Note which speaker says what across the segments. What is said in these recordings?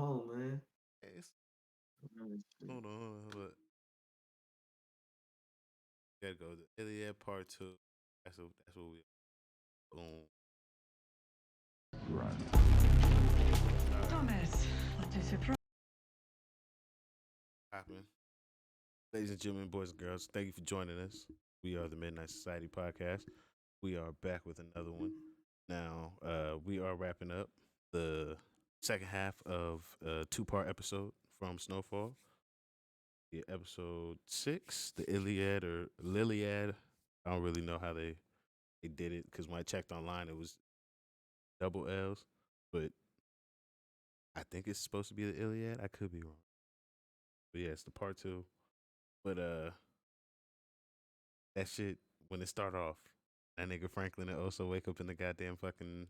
Speaker 1: on, man.
Speaker 2: It's,
Speaker 1: Remember this shit.
Speaker 2: hold on. Look, gotta go. The Iliad Part Two. That's what we. Boom. All right.
Speaker 3: Thomas, what is your problem?
Speaker 2: Happening. Ladies and gentlemen, boys and girls, thank you for joining us. We are the Midnight Society Podcast. We are back with another one. Now, we are wrapping up the second half of a two-part episode from Snowfall. The episode 6, the Iliad or Liliad. I don't really know how they did it because when I checked online, it was double L's, but I think it's supposed to be the Iliad. I could be wrong, but yeah, it's the part two. But that shit when it start off, that nigga Franklin and also wake up in the goddamn fucking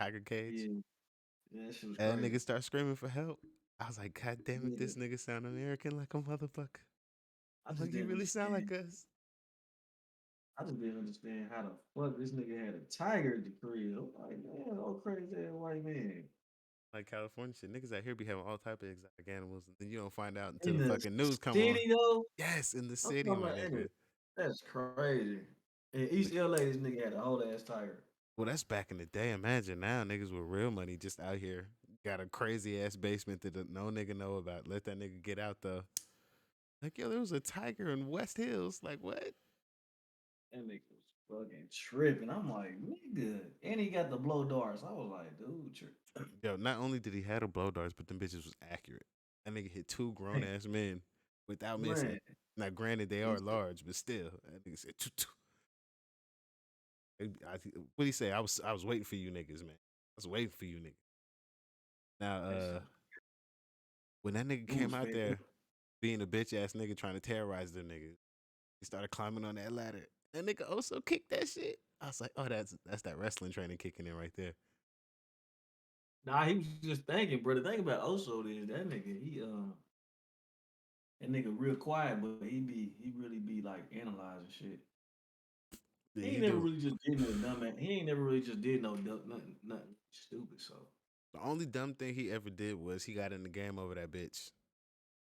Speaker 2: tiger cage,
Speaker 1: Yeah, yeah, that shit was
Speaker 2: and that
Speaker 1: crazy.
Speaker 2: nigga start screaming for help. I was like, God damn it,
Speaker 1: Yeah,
Speaker 2: this nigga sound American like a motherfucker.
Speaker 1: I
Speaker 2: I'm
Speaker 1: just
Speaker 2: like, you
Speaker 1: didn't
Speaker 2: really sound
Speaker 1: understand.
Speaker 2: like us.
Speaker 1: I just didn't understand how the fuck this nigga had a tiger at the crib. I'm like, man, oh crazy ass white man.
Speaker 2: Like California shit, niggas out here be having all type of exotic animals, and then you don't find out until
Speaker 1: In
Speaker 2: the
Speaker 1: the
Speaker 2: fucking news come on.
Speaker 1: city though,
Speaker 2: Yes, in the
Speaker 1: I'm
Speaker 2: city,
Speaker 1: talking
Speaker 2: my
Speaker 1: about
Speaker 2: nigga.
Speaker 1: that's crazy. In East LA, this nigga had a whole ass tiger.
Speaker 2: Well, that's back in the day. Imagine now niggas with real money just out here got a crazy ass basement that no nigga know about. Let that nigga get out though. Like, yo, there was a tiger in West Hills. Like, what?
Speaker 1: That nigga was fucking tripping. I'm like, nigga. And he got the blow darts. I was like, dude,
Speaker 2: Yo, not only did he have the blow darts, but them bitches was accurate. That nigga hit two grown ass men without missing.
Speaker 1: man.
Speaker 2: Now, granted, they
Speaker 1: He
Speaker 2: are large, but still, that nigga said, "Choo, choo." What he say? I was waiting for you niggas, man. I was waiting for you niggas. Now,
Speaker 1: that shit
Speaker 2: when that nigga
Speaker 1: was
Speaker 2: came out
Speaker 1: fed up.
Speaker 2: there being a bitch ass nigga trying to terrorize them niggas, he started climbing on that ladder. That nigga also kicked that shit. I was like, oh, that's that wrestling training kicking in right there.
Speaker 1: Nah, he was just thinking, bro. The thing about Oso is that nigga, that nigga real quiet, but he really be like analyzing shit.
Speaker 2: Yeah,
Speaker 1: He ain't
Speaker 2: he
Speaker 1: never
Speaker 2: do.
Speaker 1: really just did no dumb ass. He ain't never really just did no dumb, nothing stupid. So
Speaker 2: The only dumb thing he ever did was he got in the game over that bitch.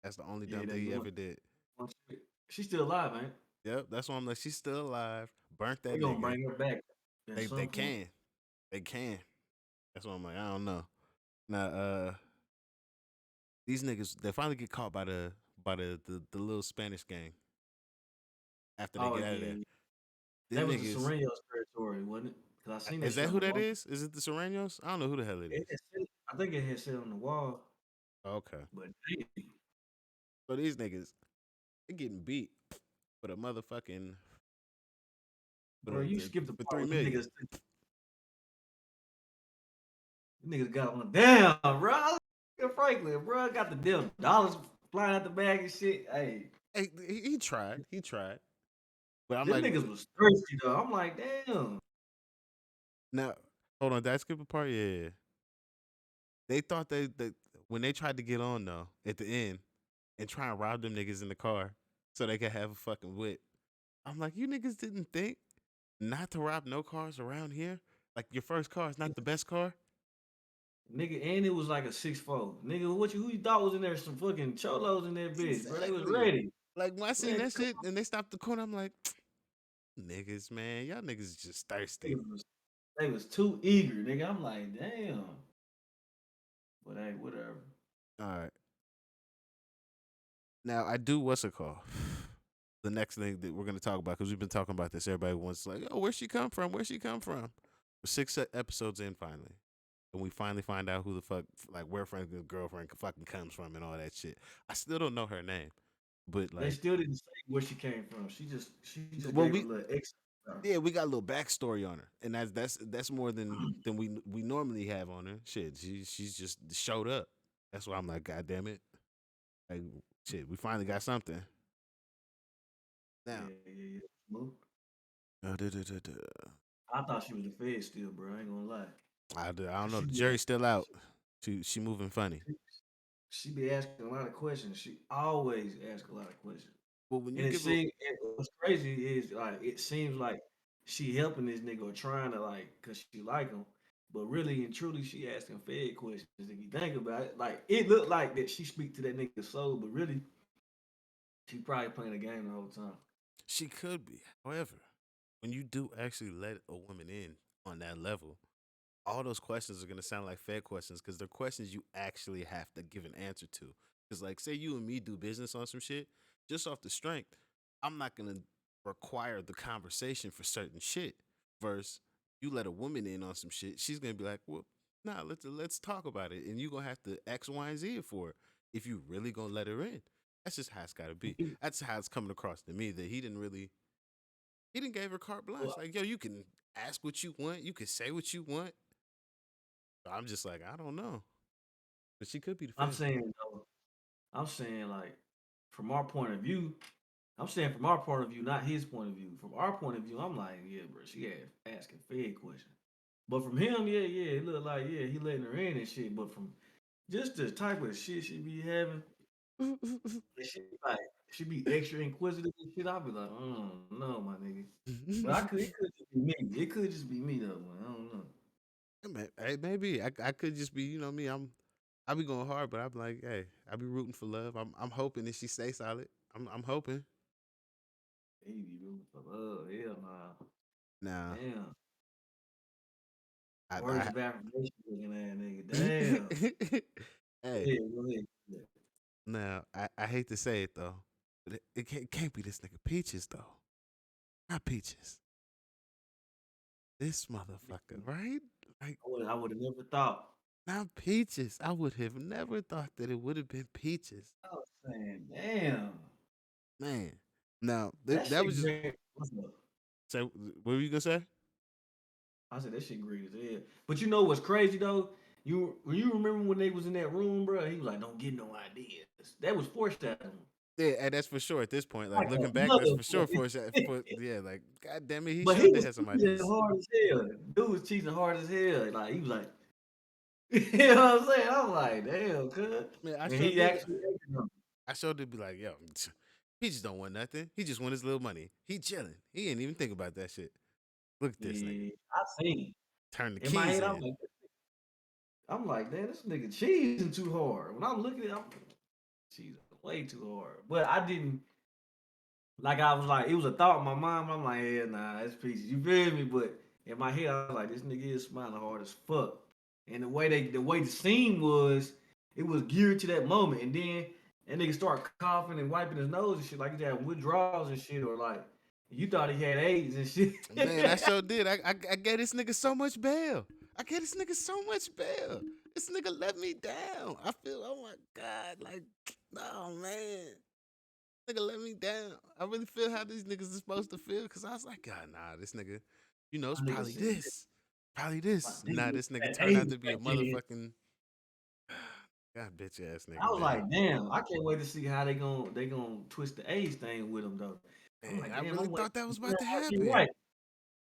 Speaker 2: That's the only
Speaker 1: yeah,
Speaker 2: dumb thing
Speaker 1: that
Speaker 2: he
Speaker 1: one,
Speaker 2: ever did.
Speaker 1: one chick. She's still alive, man.
Speaker 2: Yep, that's why I'm like, she's still alive. Burnt
Speaker 1: They
Speaker 2: that
Speaker 1: gonna
Speaker 2: nigga.
Speaker 1: bring her back at
Speaker 2: They
Speaker 1: some point.
Speaker 2: can. They can. That's why I'm like, I don't know. Now, these niggas they finally get caught by the little Spanish gang after they
Speaker 1: Oh
Speaker 2: get out of
Speaker 1: yeah,
Speaker 2: there.
Speaker 1: yeah. That
Speaker 2: Them
Speaker 1: was the
Speaker 2: niggas
Speaker 1: Serenos territory, wasn't it? Because I seen that
Speaker 2: is
Speaker 1: shit
Speaker 2: that
Speaker 1: on
Speaker 2: who
Speaker 1: the
Speaker 2: that
Speaker 1: wall.
Speaker 2: is? Is it the Serranos? I don't know who the hell it is.
Speaker 1: I think it had said on the wall,
Speaker 2: Okay.
Speaker 1: but damn,
Speaker 2: So these niggas they getting beat for the motherfucking
Speaker 1: bro, you skipped the
Speaker 2: for
Speaker 1: part
Speaker 2: three
Speaker 1: where them
Speaker 2: million.
Speaker 1: niggas got on down, bro. Franklin, bro, got the damn dollars flying out the bag and shit. Hey,
Speaker 2: Hey, he tried. He tried. But I'm
Speaker 1: them
Speaker 2: like,
Speaker 1: niggas was thirsty though. I'm like, damn.
Speaker 2: now hold on, did I skip a part? Yeah. They thought they when they tried to get on though at the end and try and rob them niggas in the car so they could have a fucking whip. I'm like, you niggas didn't think not to rob no cars around here? Like your first car is not the best car?
Speaker 1: Nigga, and it was like a 6'4". Nigga, who you thought was in there? Some fucking cholos in that bitch, bro. They was
Speaker 2: Exactly.
Speaker 1: ready.
Speaker 2: Like when I seen
Speaker 1: Man,
Speaker 2: that shit and they stopped the corner, I'm like, niggas, man, y'all niggas just thirsty.
Speaker 1: they was too eager, nigga. I'm like, damn. But hey, whatever.
Speaker 2: All right. Now I do what's it called? The next thing that we're gonna talk about because we've been talking about this. Everybody wants like, oh, where'd she come from? Where'd she come from? We're episodes in finally, and we finally find out who the fuck like where Franklin's girlfriend fucking comes from and all that shit. I still don't know her name, but
Speaker 1: They
Speaker 2: like,
Speaker 1: still didn't say where she came from. She just
Speaker 2: well,
Speaker 1: gave a
Speaker 2: we
Speaker 1: little extra.
Speaker 2: yeah we got a little backstory on her, and that's more than we normally have on her. Shit, she's just showed up. That's why I'm like, God damn it, like shit, we finally got something now.
Speaker 1: Yeah, yeah, yeah. Smooth.
Speaker 2: Da, da, da, da.
Speaker 1: I thought she was the Fed still, bro. I ain't gonna lie.
Speaker 2: I don't
Speaker 1: Cause
Speaker 2: know.
Speaker 1: she
Speaker 2: The
Speaker 1: be
Speaker 2: jury's still out. She moving funny.
Speaker 1: she be asking a lot of questions. She always ask a lot of questions.
Speaker 2: But when you
Speaker 1: And it
Speaker 2: give a
Speaker 1: seems what's crazy is like it seems like she helping this nigga or trying to like cause she like him. But really and truly, she asking Fed questions. If you think about it, like it looked like that she speak to that nigga's soul, but really, she probably playing a game the whole time.
Speaker 2: She could be. However, when you do actually let a woman in on that level, all those questions are gonna sound like fair questions because they're questions you actually have to give an answer to. Because, like, say you and me do business on some shit, just off the strength, I'm not gonna require the conversation for certain shit. Versus you let a woman in on some shit, she's gonna be like, "Well, nah, let's talk about it," and you gonna have to X, Y, and Z it for her if you really gonna let her in. That's just how it's gotta be. That's how it's coming across to me that he didn't give her carte
Speaker 1: Well,
Speaker 2: blanche. Like, yo, you can ask what you want, you can say what you want. I'm just like, I don't know. But she could be the
Speaker 1: I'm
Speaker 2: fan.
Speaker 1: saying though, I'm saying like from our point of view, I'm saying from our point of view, not his point of view. From our point of view, I'm like, yeah, bro, she had asking Fed questions. But from him, yeah, yeah, it looked like yeah, he letting her in and shit. But from just the type of shit she be having, and she like she be extra inquisitive and shit. I'll be like, no, my nigga. But it could just be me. It could just be me though, man. I don't know.
Speaker 2: Hey, maybe I could just be, me. I be going hard, but I'm like, hey, I be rooting for love. I'm hoping that she stay solid. I'm hoping.
Speaker 1: He be rooting for love. Hell nah.
Speaker 2: Now,
Speaker 1: Damn.
Speaker 2: I,
Speaker 1: Words
Speaker 2: I
Speaker 1: of affirmation looking at nigga. Damn.
Speaker 2: hey,
Speaker 1: Yeah, go ahead. Yeah.
Speaker 2: now I hate to say it though, but it can't be this nigga Peaches though. Not Peaches. This motherfucker, right? Like,
Speaker 1: I would have never thought.
Speaker 2: not Peaches. I would have never thought that it would have been Peaches.
Speaker 1: I was saying, damn.
Speaker 2: Man. Now,
Speaker 1: That
Speaker 2: that
Speaker 1: shit
Speaker 2: was just
Speaker 1: great. What's up?
Speaker 2: say what were you gonna say?
Speaker 1: I said that shit great as hell. But you know what's crazy though? You remember when they was in that room, bro? He was like, "Don't get no ideas." That was foreshadowing.
Speaker 2: Yeah, and that's for sure at this point. Like
Speaker 1: Like a
Speaker 2: looking back, that's for sure
Speaker 1: motherfucker.
Speaker 2: for yeah, like god damn it, he
Speaker 1: But he
Speaker 2: showed they
Speaker 1: was
Speaker 2: had some
Speaker 1: cheating
Speaker 2: ideas.
Speaker 1: hard as hell. Dude was cheating hard as hell. Like he was like, you know what I'm saying? I'm like, damn, cuz.
Speaker 2: Man, I
Speaker 1: And
Speaker 2: sure
Speaker 1: he
Speaker 2: did.
Speaker 1: actually acted on it.
Speaker 2: I sure did be like, yo, he just don't want nothing. He just want his little money. He chilling. He ain't even think about that shit. Look at this nigga.
Speaker 1: Yeah, I seen.
Speaker 2: Turn the
Speaker 1: In my
Speaker 2: keys
Speaker 1: head,
Speaker 2: in.
Speaker 1: I'm like, damn, this nigga cheesing too hard. When I'm looking at it, I'm cheesing way too hard. But I didn't like I was like, it was a thought in my mind. But I'm like, yeah, nah, that's pieces. You feel me? But in my head, I was like, this nigga is smiling hard as fuck. And the way the scene was, it was geared to that moment. And then that nigga start coughing and wiping his nose and shit, like he had withdrawals and shit, or like you thought he had AIDS and shit.
Speaker 2: Man, I sure did. I gave this nigga so much bail. I gave this nigga so much bail. This nigga let me down. I feel, oh my God, like, oh man. Nigga let me down. I really feel how these niggas are supposed to feel because I was like, God, nah, this nigga, it's
Speaker 1: My nigga
Speaker 2: probably
Speaker 1: said,
Speaker 2: this. Probably
Speaker 1: my
Speaker 2: this. Nah,
Speaker 1: nigga
Speaker 2: this nigga
Speaker 1: got
Speaker 2: turned
Speaker 1: AIDS
Speaker 2: out to be a
Speaker 1: back then.
Speaker 2: motherfucking God bitch ass
Speaker 1: I
Speaker 2: nigga,
Speaker 1: was
Speaker 2: man.
Speaker 1: like, damn, I can't wait to see how they gonna twist the AIDS thing with him though. I'm
Speaker 2: Man,
Speaker 1: like,
Speaker 2: I
Speaker 1: damn,
Speaker 2: really
Speaker 1: I'm waiting
Speaker 2: thought that was
Speaker 1: for
Speaker 2: about to
Speaker 1: I get
Speaker 2: happen.
Speaker 1: right.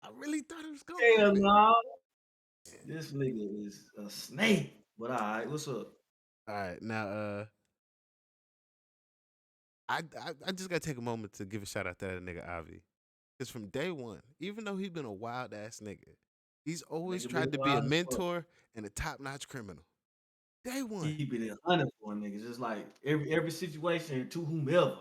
Speaker 2: I really thought it was gonna
Speaker 1: Hell
Speaker 2: happen.
Speaker 1: no,
Speaker 2: Man.
Speaker 1: this nigga is a snake. But all right, what's up?
Speaker 2: All right, now I just gotta take a moment to give a shout out to that nigga Avi. Because from day one, even though he been a wild ass nigga, he's always
Speaker 1: Nigga been
Speaker 2: tried to be a
Speaker 1: wild as fuck.
Speaker 2: mentor and a top notch criminal. Day one.
Speaker 1: Keep it in hundred for niggas. Just like every situation to whomever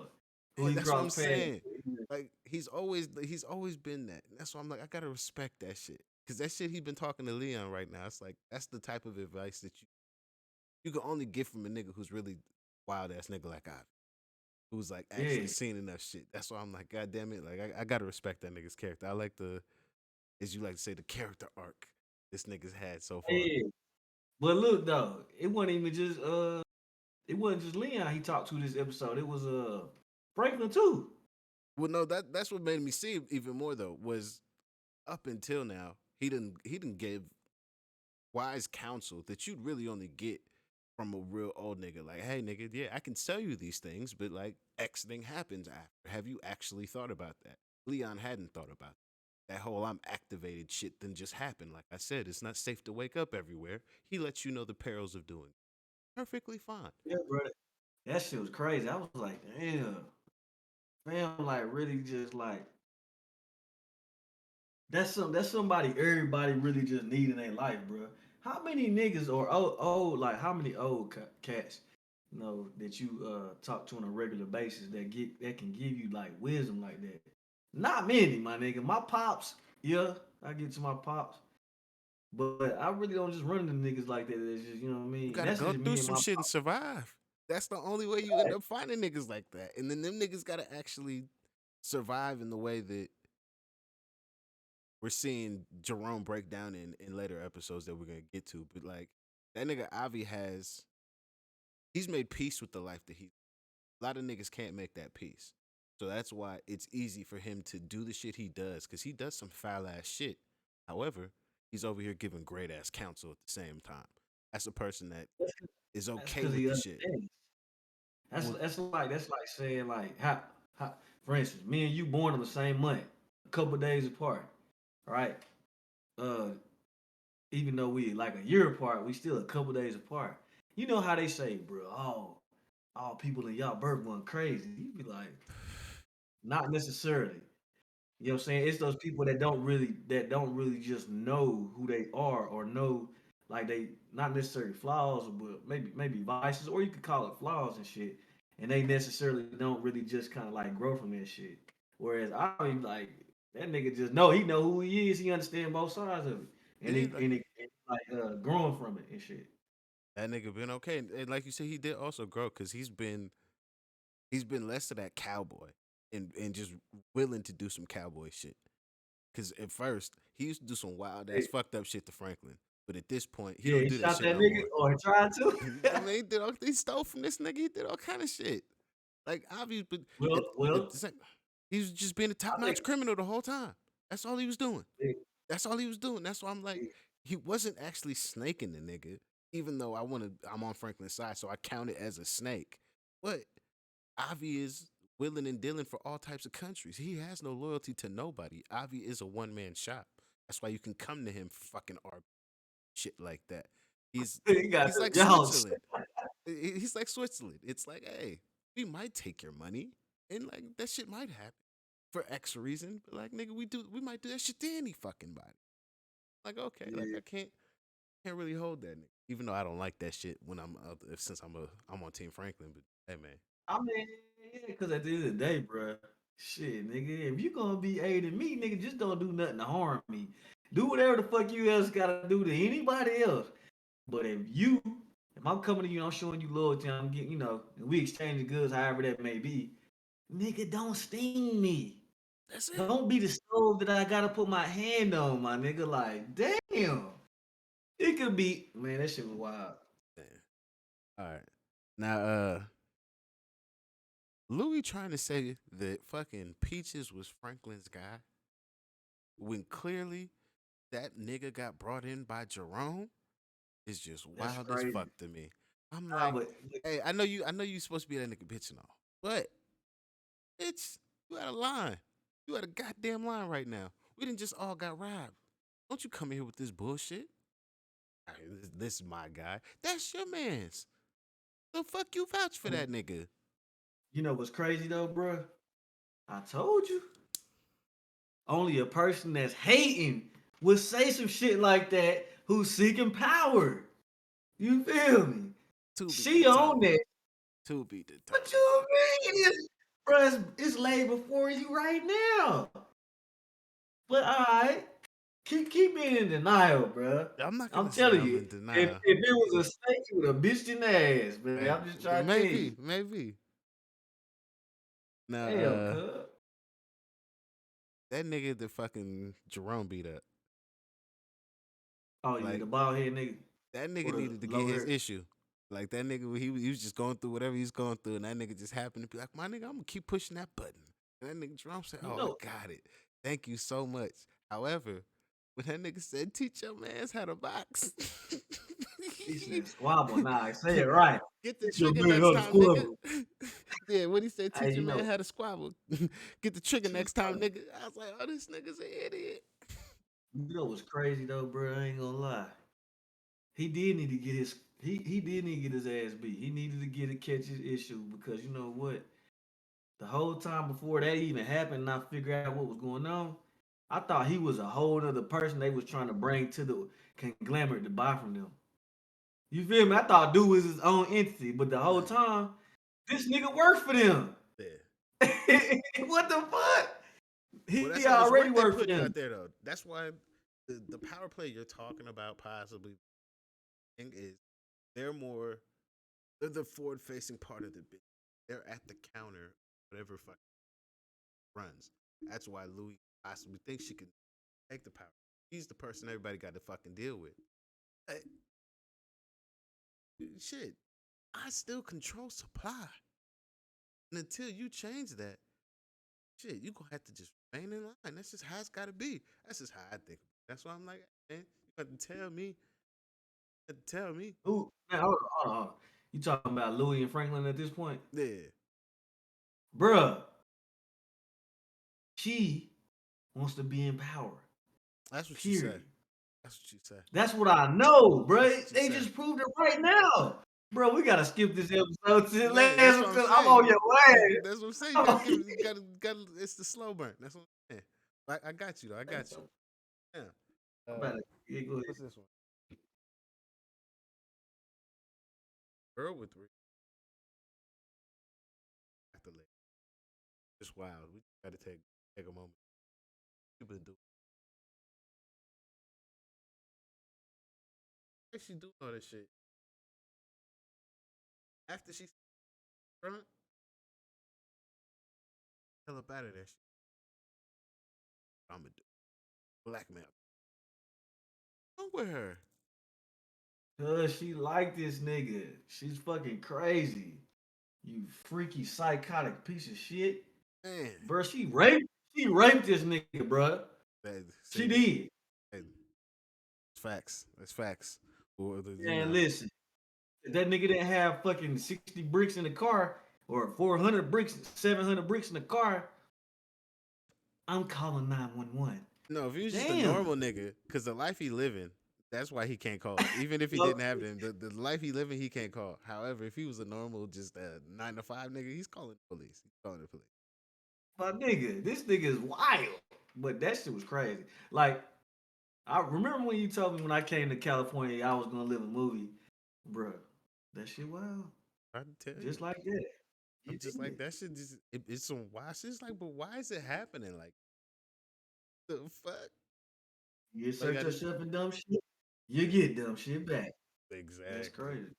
Speaker 1: who
Speaker 2: And
Speaker 1: he
Speaker 2: that's what I'm
Speaker 1: crossed paths
Speaker 2: saying.
Speaker 1: with.
Speaker 2: Like he's always been that. And that's why I'm like, I gotta respect that shit. Cause that shit he been talking to Leon right now. It's like that's the type of advice that you can only get from a nigga who's really wild ass nigga like I, who's like actually
Speaker 1: Yeah,
Speaker 2: seen enough shit. That's why I'm like, God damn it, like I gotta respect that nigga's character. I like as you like to say, the character arc this nigga's had so far.
Speaker 1: yeah. But look though, it wasn't just Leon he talked to this episode. It was Franklin too.
Speaker 2: Well, no, that's what made me see it even more though, was up until now, he didn't give wise counsel that you'd really only get from a real old nigga. Like, hey, nigga, yeah, I can tell you these things, but like X thing happens after. Have you actually thought about that? Leon hadn't thought about that whole I'm activated shit then just happened. Like I said, it's not safe to wake up everywhere. He lets you know the perils of doing it. Perfectly fine.
Speaker 1: Yeah, bro. That shit was crazy. I was like, damn, fam, like really just like That's somebody everybody really just need in their life, bro. How many niggas or old like how many old cats, that you talk to on a regular basis that can give you like wisdom like that? Not many, my nigga. My pops, yeah, I get to my pops, but I really don't just run into niggas like that. It's just you know what I mean.
Speaker 2: You
Speaker 1: And
Speaker 2: gotta
Speaker 1: that's
Speaker 2: go
Speaker 1: just me
Speaker 2: through
Speaker 1: and
Speaker 2: some
Speaker 1: my
Speaker 2: shit and
Speaker 1: pops.
Speaker 2: survive. That's the only way you end up finding niggas like that. And then them niggas gotta actually survive in the way that we're seeing Jerome break down in later episodes that we're gonna get to. But like that nigga Avi he's made peace with the life that he. A lot of niggas can't make that peace. So that's why it's easy for him to do the shit he does, because he does some foul ass shit. However, he's over here giving great ass counsel at the same time. That's a person that is
Speaker 1: That's
Speaker 2: okay
Speaker 1: because
Speaker 2: with
Speaker 1: he
Speaker 2: the shit.
Speaker 1: understands. That's
Speaker 2: Well,
Speaker 1: that's like saying like how for instance, me and you born on the same month, a couple days apart, right? Uh, even though we like a year apart, we still a couple days apart. You know how they say, bro? All people in y'all birth month crazy. You be like, not necessarily. You know what I'm saying? It's those people that don't really just know who they are or know like they not necessarily flaws, but maybe vices, or you could call it flaws and shit. And they necessarily don't really just kind of like grow from that shit. Whereas I mean like that nigga just know he know who he is, he understand both sides of it. And
Speaker 2: yeah,
Speaker 1: he
Speaker 2: like
Speaker 1: and it and like growing from it and shit.
Speaker 2: that nigga been okay, and like you said, he did also grow because he's been less of that cowboy and just willing to do some cowboy shit. Because at first he used to do some wild ass
Speaker 1: Hey,
Speaker 2: fucked up shit to Franklin, but at this point he
Speaker 1: yeah,
Speaker 2: don't
Speaker 1: he
Speaker 2: do that
Speaker 1: shot
Speaker 2: shit
Speaker 1: that
Speaker 2: no
Speaker 1: nigga
Speaker 2: more.
Speaker 1: or he tried to.
Speaker 2: I mean, he stole from this nigga. He did all kind of shit. Like obvious, but
Speaker 1: well,
Speaker 2: at
Speaker 1: well,
Speaker 2: the same, he was just being a top
Speaker 1: I think
Speaker 2: notch criminal the whole time. That's all he was doing.
Speaker 1: yeah,
Speaker 2: That's all he was doing. That's why I'm like,
Speaker 1: yeah.
Speaker 2: he wasn't actually snaking the nigga. Even though I'm on Franklin's side, so I count it as a snake. But Avi is willing and dealing for all types of countries. He has no loyalty to nobody. Avi is a one man shop. That's why you can come to him for fucking art shit like that. He's
Speaker 1: He got
Speaker 2: he's
Speaker 1: the
Speaker 2: like
Speaker 1: jokes.
Speaker 2: Switzerland. He's like Switzerland. It's like, hey, we might take your money, and like that shit might happen for X reason. But like, nigga, we might do that shit to any fucking body. Like, okay, like
Speaker 1: Yeah.
Speaker 2: I can't really hold that nigga, even though I don't like that shit when since I'm on Team Franklin. But hey, man,
Speaker 1: I mean, yeah, because at the end of the day, bro, shit, nigga, if you gonna be aiding me, nigga, just don't do nothing to harm me. Do whatever the fuck you else gotta do to anybody else. But if I'm coming to you, I'm showing you loyalty, I'm getting, and we exchanging goods, however that may be, nigga, don't sting me.
Speaker 2: that's it.
Speaker 1: Don't be the stove that I gotta put my hand on, my nigga. Like, damn. It could be, man, that shit was wild.
Speaker 2: Man. All right, now Louis trying to say that fucking Peaches was Franklin's guy when clearly that nigga got brought in by Jerome is just
Speaker 1: That's
Speaker 2: wild as
Speaker 1: crazy.
Speaker 2: fuck to me. I'm
Speaker 1: Nah,
Speaker 2: like,
Speaker 1: but
Speaker 2: hey, I know you supposed to be that nigga bitch and all, but it's you out of line. You out of goddamn line right now. We didn't just all got robbed. Don't you come here with this bullshit. All right, this is my guy. That's your man's. The fuck you vouch for that nigga.
Speaker 1: you know what's crazy though, bro? I told you. Only a person that's hating would say some shit like that who's seeking power. You feel me?
Speaker 2: To be
Speaker 1: She on
Speaker 2: determined.
Speaker 1: that.
Speaker 2: To be
Speaker 1: What
Speaker 2: determined.
Speaker 1: you mean? Bro, it's laid before you right now. But all right, keep being in denial, bro.
Speaker 2: I'm not
Speaker 1: I'm
Speaker 2: gonna say
Speaker 1: telling
Speaker 2: I'm
Speaker 1: you,
Speaker 2: in
Speaker 1: if
Speaker 2: denial.
Speaker 1: if it was a snake, it would have bitched in the ass, man. I'm just trying to tell you.
Speaker 2: Maybe. Now,
Speaker 1: Damn, cuz.
Speaker 2: that nigga the fucking Jerome beat up.
Speaker 1: Oh yeah,
Speaker 2: Like
Speaker 1: the bald head nigga
Speaker 2: that
Speaker 1: or
Speaker 2: nigga
Speaker 1: the
Speaker 2: needed to get
Speaker 1: low
Speaker 2: his
Speaker 1: hair.
Speaker 2: issue. Like that nigga, he was just going through whatever he's going through, and that nigga just happened to be like, my nigga, I'm gonna keep pushing that button. And that nigga Jerome said,
Speaker 1: You
Speaker 2: oh, I
Speaker 1: know,
Speaker 2: got it. Thank you so much. However, when that nigga said, teach your mans how to box.
Speaker 1: he said squabble. Nah, say it right.
Speaker 2: Get the
Speaker 1: Get your
Speaker 2: trigger
Speaker 1: man
Speaker 2: next
Speaker 1: out of
Speaker 2: time, nigga.
Speaker 1: squabble.
Speaker 2: Yeah, what he said,
Speaker 1: Hey,
Speaker 2: teach your man how to squabble. Get the trigger
Speaker 1: you
Speaker 2: next time, nigga. I was like, oh, this nigga's an idiot.
Speaker 1: know what's crazy though, bro? I ain't gonna lie. He did need to get he did need to get his ass beat. He needed to get a catch his issue because you know what? The whole time before that even happened, and I figured out what was going on. I thought he was a whole other person they was trying to bring to the conglomerate to buy from them. You feel me? I thought dude was his own entity, but the whole
Speaker 2: Man,
Speaker 1: time, this nigga worked for them.
Speaker 2: yeah.
Speaker 1: What the fuck?
Speaker 2: Well,
Speaker 1: He
Speaker 2: that's how it's
Speaker 1: already
Speaker 2: work they
Speaker 1: worked for
Speaker 2: putting
Speaker 1: them.
Speaker 2: out there though. That's why the power play you're talking about possibly thing is they're more they're the forward facing part of the bit. They're at the counter, whatever fucking runs. That's why Louis possibly thinks she can take the power. He's the person everybody got to fucking deal with. Hey, shit, I still control supply. And until you change that, shit, you gonna have to just remain in line. That's just how it's gotta be. That's just how I think. That's why I'm like, man, you got to tell me. You got to tell me.
Speaker 1: Who? Man, hold on. You talking about Louis and Franklin at this point,
Speaker 2: Yeah,
Speaker 1: bruh? She wants to be in power.
Speaker 2: that's what you say.
Speaker 1: Period.
Speaker 2: That's what you say.
Speaker 1: That's what I know,
Speaker 2: That's
Speaker 1: bruh.
Speaker 2: what you
Speaker 1: They
Speaker 2: say.
Speaker 1: just proved it right now, bro. We gotta skip this episode to the
Speaker 2: Man,
Speaker 1: last
Speaker 2: that's
Speaker 1: one
Speaker 2: what I'm
Speaker 1: because I'm
Speaker 2: saying.
Speaker 1: on your way.
Speaker 2: That's what I'm saying. You
Speaker 1: I'm
Speaker 2: gotta
Speaker 1: on
Speaker 2: give it. You gotta. It's the slow burn. That's what I'm saying. I got you though. I got you. Yeah.
Speaker 1: I'm about to, yeah, go ahead.
Speaker 2: What's this one? Girl with three. Accolade. It's wild. We gotta take a moment. You been doing? Why she do all this shit after she front? Hell up out of that shit. I'm gonna do blackmail. Wrong with her,
Speaker 1: Cause she like this nigga. She's fucking crazy. You freaky psychotic piece of shit.
Speaker 2: man.
Speaker 1: Bro, she raped this nigga, bro.
Speaker 2: That,
Speaker 1: She
Speaker 2: see,
Speaker 1: did.
Speaker 2: hey, it's facts. It's facts. Or you
Speaker 1: And
Speaker 2: know,
Speaker 1: listen, if that nigga didn't have fucking 60 bricks in the car or 400 bricks, 700 bricks in the car, I'm calling 911.
Speaker 2: no. If he was just a
Speaker 1: Damn.
Speaker 2: normal nigga, because the life he living, that's why he can't call. Even if he
Speaker 1: Yo,
Speaker 2: didn't have them, the life he living, he can't call. However, if he was a normal, just a 9 to 5 nigga, he's calling the police. He's calling the police.
Speaker 1: my nigga, this nigga is wild. But that shit was crazy. Like, I remember when you told me when I came to California I was gonna live a movie, bruh. That shit wild.
Speaker 2: I can tell you.
Speaker 1: Just like that. You
Speaker 2: I'm just like
Speaker 1: did.
Speaker 2: that shit. Just it's some wild shit. It's like, but why is it happening? Like the fuck?
Speaker 1: You
Speaker 2: Like
Speaker 1: insert
Speaker 2: I did
Speaker 1: yourself in dumb shit, you get dumb shit back. That's
Speaker 2: exactly.
Speaker 1: crazy.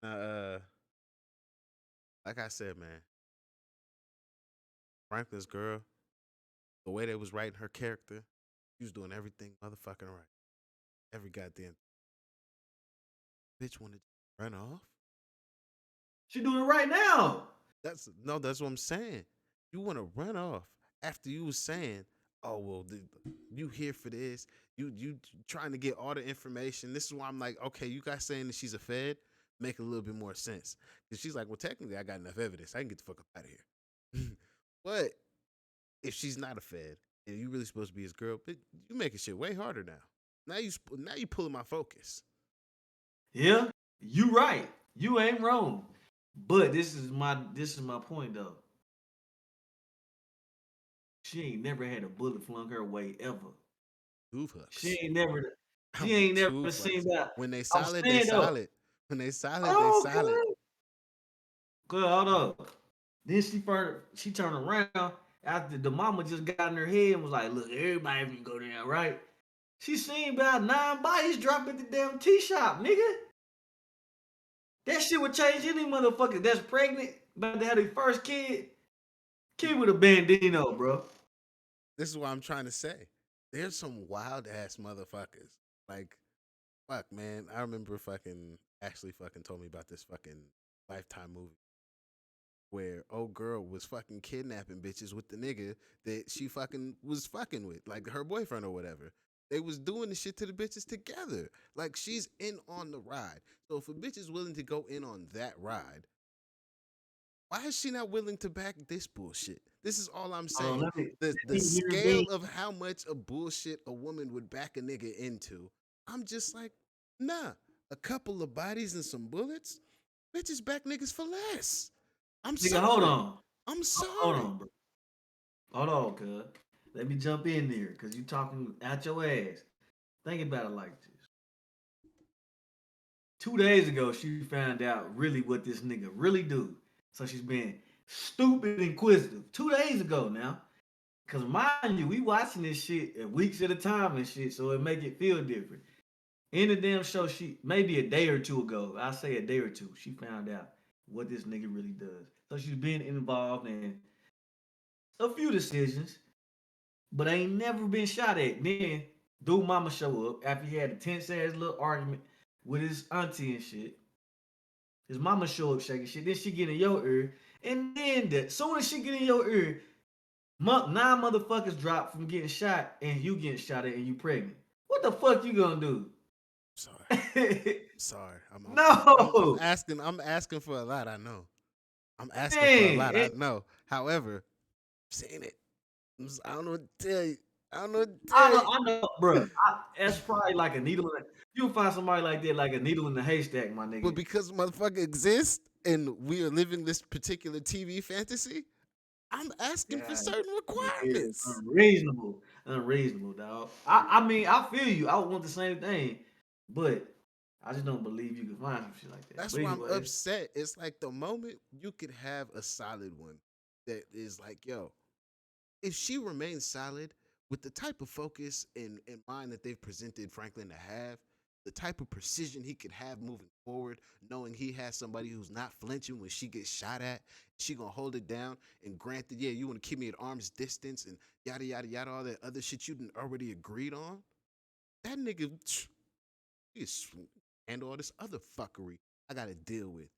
Speaker 2: Now, like I said, man, Franklin's girl, the way they was writing her character, she was doing everything motherfucking right. Every goddamn bitch wanted to run off.
Speaker 1: She doing it right now.
Speaker 2: That's no, that's what I'm saying. You want to run off after you was saying, "Oh well, you here for this? You trying to get all the information." This is why I'm like, okay, you guys saying that she's a Fed make a little bit more sense because she's like, well, technically, I got enough evidence. I can get the fuck up out of here. But if she's not a Fed and you really supposed to be his girl, but you making shit way harder now. Now you pulling my focus.
Speaker 1: Yeah, you right. You ain't wrong. But this is my point though. She ain't never had a bullet flung her way ever.
Speaker 2: Two
Speaker 1: She
Speaker 2: hooks.
Speaker 1: ain't never she
Speaker 2: I'm with
Speaker 1: ain't
Speaker 2: two
Speaker 1: never seen
Speaker 2: fucks.
Speaker 1: that.
Speaker 2: When they
Speaker 1: I'm
Speaker 2: solid, they
Speaker 1: saying though.
Speaker 2: solid. When they solid, they
Speaker 1: Oh,
Speaker 2: solid.
Speaker 1: good. Good, hold up. Then she turned around after the mama just got in her head and was like, look, everybody can go down, right? She seen about 9 bodies drop at the damn tea shop, nigga. That shit would change any motherfucker that's pregnant, about to have their first kid. Kid with a bandino, bro.
Speaker 2: This is what I'm trying to say. There's some wild ass motherfuckers. Like, fuck, man. I remember fucking Ashley fucking told me about this fucking Lifetime movie where old girl was fucking kidnapping bitches with the nigga that she fucking was fucking with, like her boyfriend or whatever. They was doing the shit to the bitches together. Like she's in on the ride. So if a bitch is willing to go in on that ride, why is she not willing to back this bullshit? This is all I'm
Speaker 1: Hold on,
Speaker 2: saying. The
Speaker 1: let me intervene.
Speaker 2: scale of how much of bullshit a woman would back a nigga into, I'm just like, nah. A couple of bodies and some bullets, bitches back niggas for less. I'm
Speaker 1: Nigga, hold
Speaker 2: sorry.
Speaker 1: on.
Speaker 2: I'm
Speaker 1: Hold
Speaker 2: sorry.
Speaker 1: on, bro. Hold on, cuz. Let me jump in there because you talking out your ass. Think about it like this. 2 days ago, she found out really what this nigga really do. So she's been stupid inquisitive. 2 days ago now. Cause mind you, we watching this shit at weeks at a time and shit, so it make it feel different. In the damn show, she maybe a day or two ago, I say a day or two, she found out what this nigga really does. So she's been involved in a few decisions, but ain't never been shot at. Then dude mama show up after he had a tense ass little argument with his auntie and shit. His mama show up shaking shit. Then she get in your ear, and then the soon as she get in your ear, 9 motherfuckers drop from getting shot, and you getting shot at, and you pregnant. What the fuck you gonna do?
Speaker 2: Sorry, sorry. I'm
Speaker 1: No,
Speaker 2: asking. I'm asking for a lot. I know. I'm asking for a
Speaker 1: dang.
Speaker 2: lot. I know. However, I've seen it. I don't know what to tell you. I don't know what to tell you.
Speaker 1: I know, bro. That's probably like a needle in. You find somebody like that, like a needle in the haystack, my
Speaker 2: But
Speaker 1: nigga.
Speaker 2: because motherfucker exists and we are living this particular TV fantasy, I'm asking for
Speaker 1: God,
Speaker 2: certain
Speaker 1: it's
Speaker 2: requirements.
Speaker 1: unreasonable, unreasonable, dog. I mean, I feel you. I would want the same thing, but I just don't believe you can find some shit like that.
Speaker 2: That's
Speaker 1: But
Speaker 2: why I'm
Speaker 1: anyways,
Speaker 2: upset. It's like the moment you could have a solid one that is like, yo, if she remains solid with the type of focus and mind that they've presented Franklin to have, the type of precision he could have moving forward, knowing he has somebody who's not flinching when she gets shot at, she gonna hold it down. And granted, yeah, you want to keep me at arm's distance and yada yada yada, all that other shit you done already agreed on. That nigga, he is handle all this other fuckery I gotta deal with.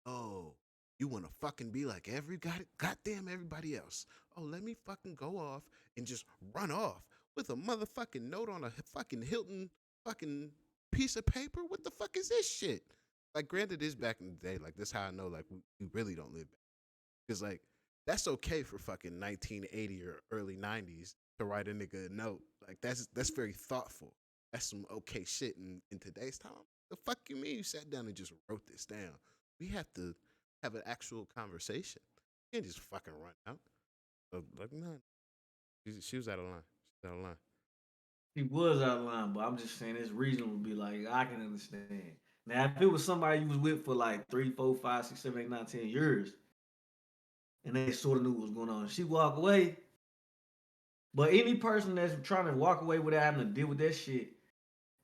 Speaker 2: Oh, you want to fucking be like goddamn everybody else. Oh, let me fucking go off and just run off with a motherfucking note on a fucking Hilton fucking piece of paper. What the fuck is this shit? Like, granted, this back in the day. Like, this how I know, like, we really don't live back. Because, like, that's okay for fucking 1980 or early 90s to write a nigga a note. Like, that's very thoughtful. That's some okay shit in today's time. The fuck you mean you sat down and just wrote this down? We have to have an actual conversation. You can't just fucking run out. So, like, no, she was out of line. She was out of line.
Speaker 1: he was out of line, but I'm just saying it's reasonable to be like, I can understand. Now, if it was somebody you was with for like 3, 4, 5, 6, 7, 8, 9, 10 years, and they sort of knew what was going on, she walk away. But any person that's trying to walk away without having to deal with that shit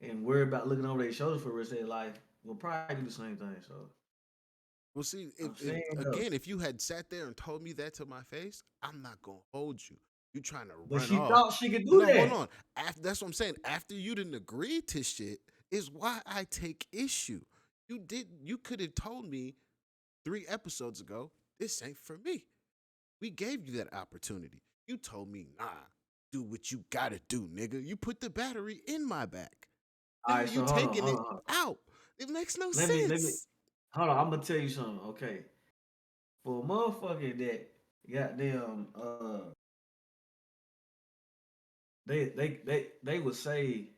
Speaker 1: and worry about looking over their shoulders for the rest of their life will probably do the same thing. So
Speaker 2: Well, see,
Speaker 1: I'm
Speaker 2: if
Speaker 1: saying though,
Speaker 2: again, if you had sat there and told me that to my face, I'm not gonna hold you. You trying to
Speaker 1: but
Speaker 2: run
Speaker 1: she
Speaker 2: off?
Speaker 1: thought she could do
Speaker 2: No, hold
Speaker 1: that.
Speaker 2: on. After that's what I'm saying. After you didn't agree to shit, is why I take issue. You did. You could have told me 3 episodes ago. This ain't for me. We gave you that opportunity. You told me, nah. Do what you gotta do, nigga. You put the battery in my back.
Speaker 1: All
Speaker 2: Now
Speaker 1: right,
Speaker 2: you
Speaker 1: so hold on,
Speaker 2: taking
Speaker 1: hold
Speaker 2: it
Speaker 1: on, hold on.
Speaker 2: out. It makes no
Speaker 1: Let me
Speaker 2: sense.
Speaker 1: hold on. I'm gonna tell you something. Okay, for a motherfucker that goddamn they would say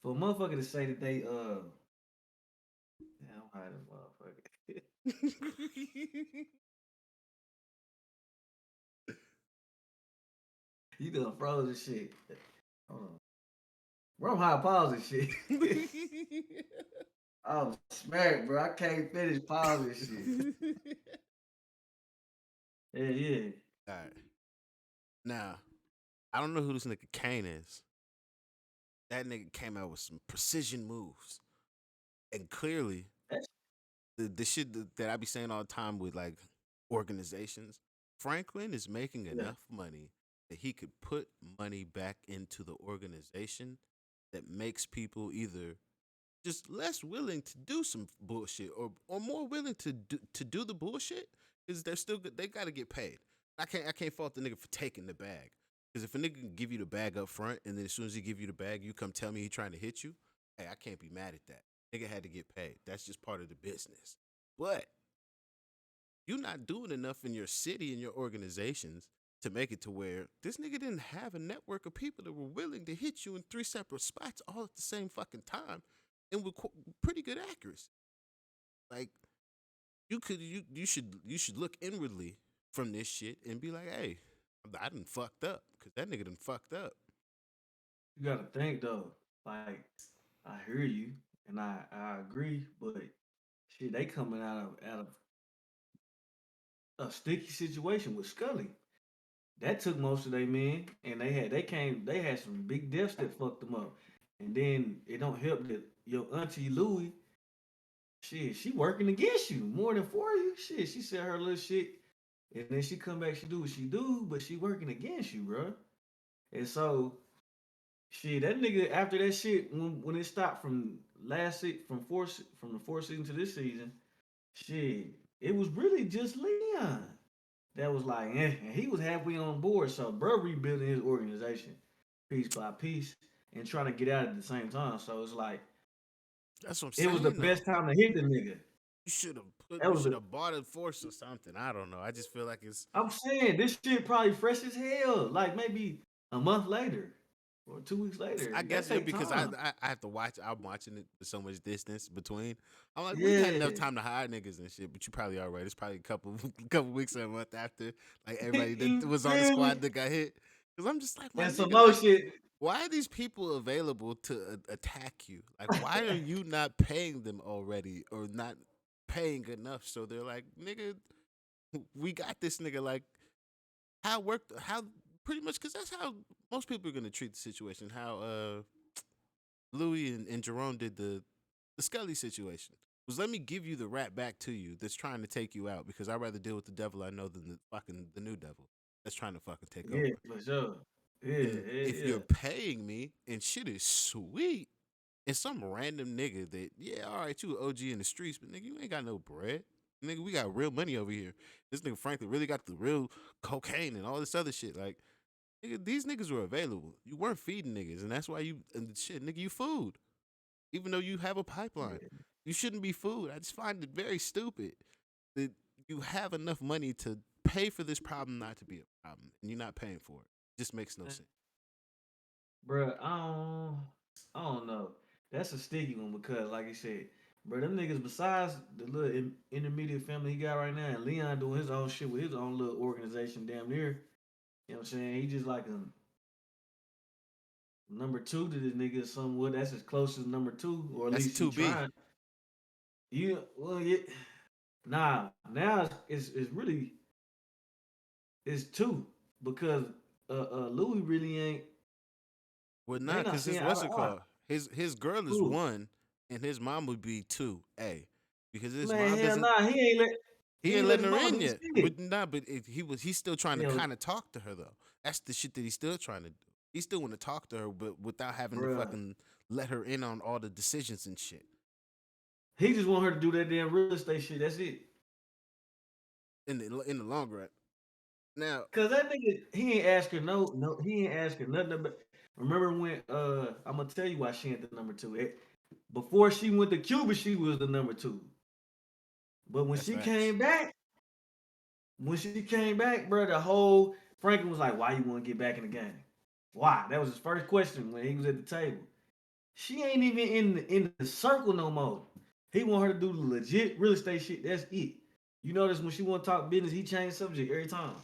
Speaker 1: for a motherfucker to say that they damn how this motherfucker you done froze and shit. Hold on, bro, I'm high pausing shit. I'm smacked, bro. I can't finish pausing shit. Yeah, yeah.
Speaker 2: All right. Now, I don't know who this nigga Kane is. That nigga came out with some precision moves. And clearly,
Speaker 1: That's
Speaker 2: the shit that I be saying all the time with like organizations, Franklin is making
Speaker 1: yeah.
Speaker 2: enough money that he could put money back into the organization that makes people either just less willing to do some bullshit or more willing to do the bullshit because they're still good. They got to get paid. I can't fault the nigga for taking the bag because if a nigga can give you the bag up front and then as soon as he give you the bag, you come tell me he trying to hit you. Hey, I can't be mad at that. Nigga had to get paid. That's just part of the business. But you're not doing enough in your city and your organizations to make it to where this nigga didn't have a network of people that were willing to hit you in 3 separate spots all at the same fucking time and with pretty good accuracy. Like you should look inwardly from this shit and be like, hey, I done fucked up. because that nigga done fucked up.
Speaker 1: You gotta think though. Like, I hear you and I agree, but shit, they coming out of a sticky situation with Scully. That took most of their men, and they had some big deaths that fucked them up. And then it don't help that your auntie Louie, shit, she working against you more than for you. Shit, she said her little shit, and then she come back, she do what she do, but she working against you, bro. And so, shit, that nigga after that shit, when it stopped from from the fourth season to this season, shit, it was really just Leon that was like, and he was halfway on board. So, bro, rebuilding his organization piece by piece and trying to get out at the same time. So it's like
Speaker 2: That's what I'm
Speaker 1: it was the
Speaker 2: saying though.
Speaker 1: best time to hit the nigga.
Speaker 2: You
Speaker 1: That was
Speaker 2: should
Speaker 1: the
Speaker 2: have bought a force or something. I don't know. I just feel like it's.
Speaker 1: I'm saying this shit probably fresh as hell. Like maybe a month later or 2 weeks later.
Speaker 2: I
Speaker 1: That
Speaker 2: guess yeah,
Speaker 1: take
Speaker 2: because
Speaker 1: time.
Speaker 2: I have to watch. I'm watching it with so much distance between. I'm like, we got enough
Speaker 1: Yeah.
Speaker 2: time to hire niggas and shit. But you probably all right. It's probably a couple couple weeks or a month after like everybody that
Speaker 1: You
Speaker 2: was on the
Speaker 1: feel
Speaker 2: squad
Speaker 1: me?
Speaker 2: that got hit. Because I'm just like, my
Speaker 1: And some
Speaker 2: nigga,
Speaker 1: more
Speaker 2: like,
Speaker 1: shit.
Speaker 2: why are these people available to attack you? Like, why are you not paying them already or not paying enough? So they're like, nigga, we got this nigga. Like, how worked? How pretty much? Because that's how most people are gonna treat the situation. How Louis and Jerome did the Scully situation was let me give you the rat back to you that's trying to take you out because I'd rather deal with the devil I know than the new devil that's trying to fucking take
Speaker 1: Yeah,
Speaker 2: over.
Speaker 1: for sure. Yeah,
Speaker 2: And
Speaker 1: yeah,
Speaker 2: if
Speaker 1: yeah.
Speaker 2: you're paying me and shit is sweet, and some random nigga that yeah, all right, you an OG in the streets, but nigga, you ain't got no bread. Nigga, we got real money over here. This nigga Franklin really got the real cocaine and all this other shit. Like, nigga, these niggas were available. You weren't feeding niggas, and that's why you and shit, nigga, you food. Even though you have a pipeline.
Speaker 1: Yeah.
Speaker 2: You shouldn't be food. I just find it very stupid that you have enough money to pay for this problem not to be a problem, and you're not paying for it. Just makes no sense.
Speaker 1: Bruh, I don't know. That's a sticky one because, like I said, bro, them niggas besides the little intermediate family he got right now, and Leon doing his own shit with his own little organization, damn near. You know what I'm saying? He just like a number two to this nigga somewhat. That's as close as number two, or at
Speaker 2: That's
Speaker 1: least he
Speaker 2: two B.
Speaker 1: trying. You well, yeah. Nah, now it's really it's two because Louis really ain't.
Speaker 2: Well,
Speaker 1: They
Speaker 2: nah,
Speaker 1: not
Speaker 2: cause his
Speaker 1: seeing
Speaker 2: what's
Speaker 1: eye
Speaker 2: it
Speaker 1: to eye.
Speaker 2: called? His girl is
Speaker 1: Who?
Speaker 2: one, and his mom would be two A, because his
Speaker 1: Man,
Speaker 2: mom
Speaker 1: hell
Speaker 2: doesn't.
Speaker 1: nah.
Speaker 2: He
Speaker 1: He
Speaker 2: ain't
Speaker 1: ain't let
Speaker 2: letting
Speaker 1: his
Speaker 2: her
Speaker 1: mama
Speaker 2: in
Speaker 1: do
Speaker 2: yet.
Speaker 1: shit.
Speaker 2: But nah, but he's still trying to
Speaker 1: Hell,
Speaker 2: kind of talk to her though. That's the shit that he's still trying to do. He still want to talk to her, but without having to
Speaker 1: bruh.
Speaker 2: fucking let her in on all the decisions and shit.
Speaker 1: He just want her to do that damn real estate shit. That's it.
Speaker 2: In the long run. Now
Speaker 1: Cause that nigga, he ain't ask her he ain't ask her nothing about. Remember when I'm gonna tell you why she ain't the number two. Before she went to Cuba, she was the number two. But
Speaker 2: that's facts.
Speaker 1: when she came back, bro, the whole Franklin was like, "Why you want to get back in the game? Why?" That was his first question when he was at the table. She ain't even in the circle no more. He want her to do the legit real estate shit. That's it. You notice when she want to talk business, he changed subject every time.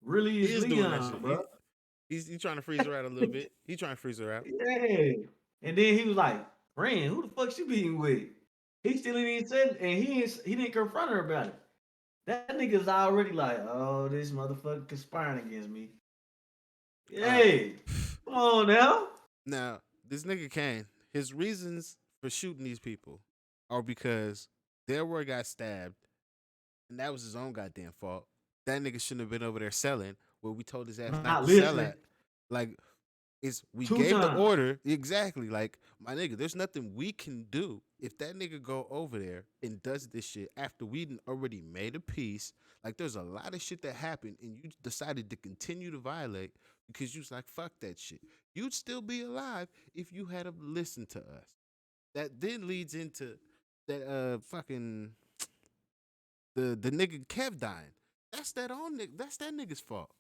Speaker 1: Really
Speaker 2: He
Speaker 1: is
Speaker 2: is doing that
Speaker 1: Leon,
Speaker 2: shit.
Speaker 1: bro.
Speaker 2: He's trying to freeze her out a little bit. He trying to freeze her out.
Speaker 1: Yeah. And then he was like, "Friend, who the fuck she being with?" He still ain't even said, and he didn't confront her about it. That nigga's already like, "Oh, this motherfucker conspiring against me."
Speaker 2: All right.
Speaker 1: Hey, come on now.
Speaker 2: Now, this nigga Kane, his reasons for shooting these people are because Delroy got stabbed, and that was his own goddamn fault. That nigga shouldn't have been over there selling where we told his ass not
Speaker 1: Not
Speaker 2: to sell
Speaker 1: listening
Speaker 2: at. Like, is we
Speaker 1: two
Speaker 2: gave the
Speaker 1: times.
Speaker 2: order exactly. Like, my nigga, there's nothing we can do if that nigga go over there and does this shit after we done already made a peace. Like, there's a lot of shit that happened, and you decided to continue to violate because you was like, fuck that shit. You'd still be alive if you had listened to us. That then leads into that fucking the nigga Kev dying. That's that nigga's fault.